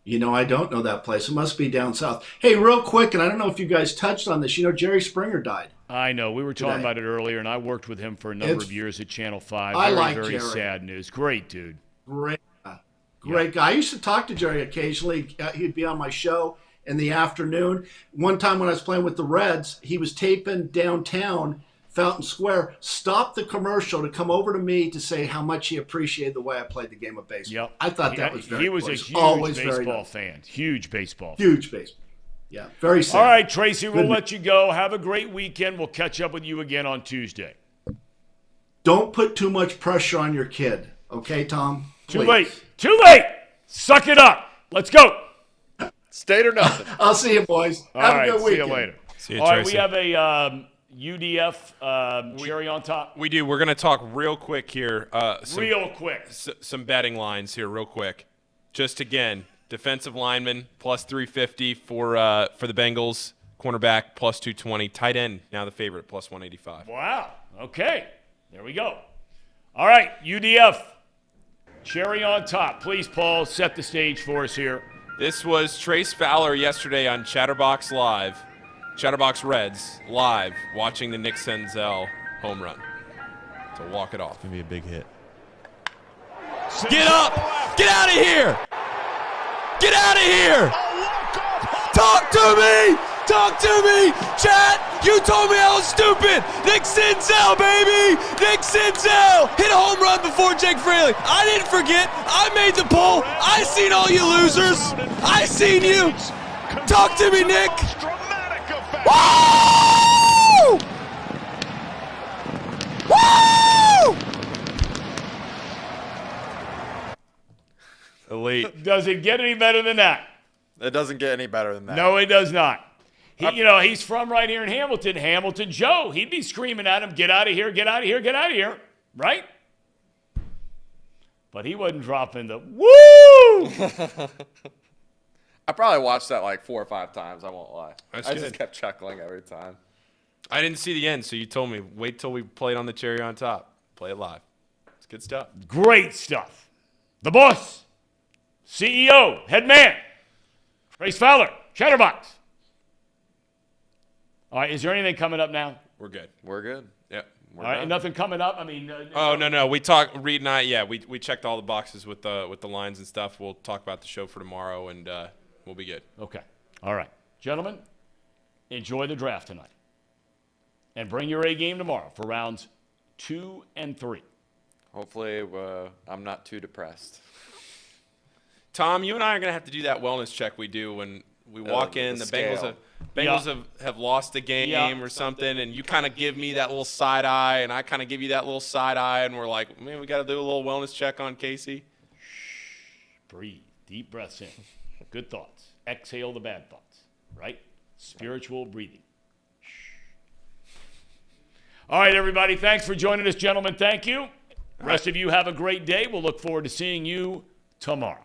You know, I don't know that place. It must be down south. Hey, real quick, and I don't know if you guys touched on this. You know, Jerry Springer died. I know. We were talking today. about it earlier, and I worked with him for a number of years at Channel 5. I Very, like very Jerry. sad news. Great dude. Great guy. I used to talk to Jerry occasionally. He'd be on my show in the afternoon. One time when I was playing with the Reds, he was taping downtown Fountain Square, stopped the commercial to come over to me to say how much he appreciated the way I played the game of baseball. Yep. I thought that was very He was cool. a huge Always baseball nice. fan. Huge baseball fan. Huge baseball. Yeah, very sad. All right, Tracy, we'll let you go. Have a great weekend. We'll catch up with you again on Tuesday. Don't put too much pressure on your kid. Okay, Tom? Too Please. late. Too late. Suck it up. Let's go. State or nothing. I'll see you, boys. All Have right, a good weekend. see you later. See you, All right, Tracy. we have a UDF cherry on top. We do. We're going to talk real quick here. Real quick. Some betting lines here real quick. Just again, defensive lineman plus 350 for the Bengals. Cornerback plus 220. Tight end now the favorite plus 185. Wow. Okay. There we go. All right, UDF. Cherry on top. Please, Paul, set the stage for us here. This was Trace Fowler yesterday on Chatterbox Live. Chatterbox Reds live watching the Nick Senzel home run. So walk it off. It's going to be a big hit. Get up! Get out of here! Get out of here! Talk to me! Talk to me! Chat, you told me I was stupid! Nick Senzel, baby! Nick Senzel! Hit a home run before Jake Fraley. I didn't forget. I made the poll. I seen all you losers. I seen you. Talk to me, Nick. Woo! Woo! Elite. Does it get any better than that? It doesn't get any better than that. No, it does not. He's from right here in Hamilton. Hamilton Joe. He'd be screaming at him, get out of here, get out of here, get out of here. Right? But he wasn't dropping the woo! I probably watched that like 4 or 5 times. I won't lie. That's I good. just kept chuckling every time. I didn't see the end, so you told me wait till we played on the cherry on top. Play it live. It's good stuff. Great stuff. The boss, CEO, head man, Trace Fowler, Chatterbox. All right, is there anything coming up now? We're good. We're good. Yep. All right, and nothing coming up? I mean, Oh no. We talked. Reed and I. Yeah, we checked all the boxes with the lines and stuff. We'll talk about the show for tomorrow, and we'll be good. Okay. All right. Gentlemen, enjoy the draft tonight. And bring your A game tomorrow for rounds 2 and 3. Hopefully, I'm not too depressed. Tom, you and I are gonna have to do that wellness check we do when we walk in. the The Bengals have lost a game or something, and you kind of give me that little side eye, and I kind of give you that little side eye, and we're like, man, we got to do a little wellness check on Casey. Breathe. Deep breaths in. Good thoughts. Exhale the bad thoughts. Right? Spiritual breathing. All right, everybody. Thanks for joining us, gentlemen. Thank you. Rest of you have a great day. We'll look forward to seeing you tomorrow.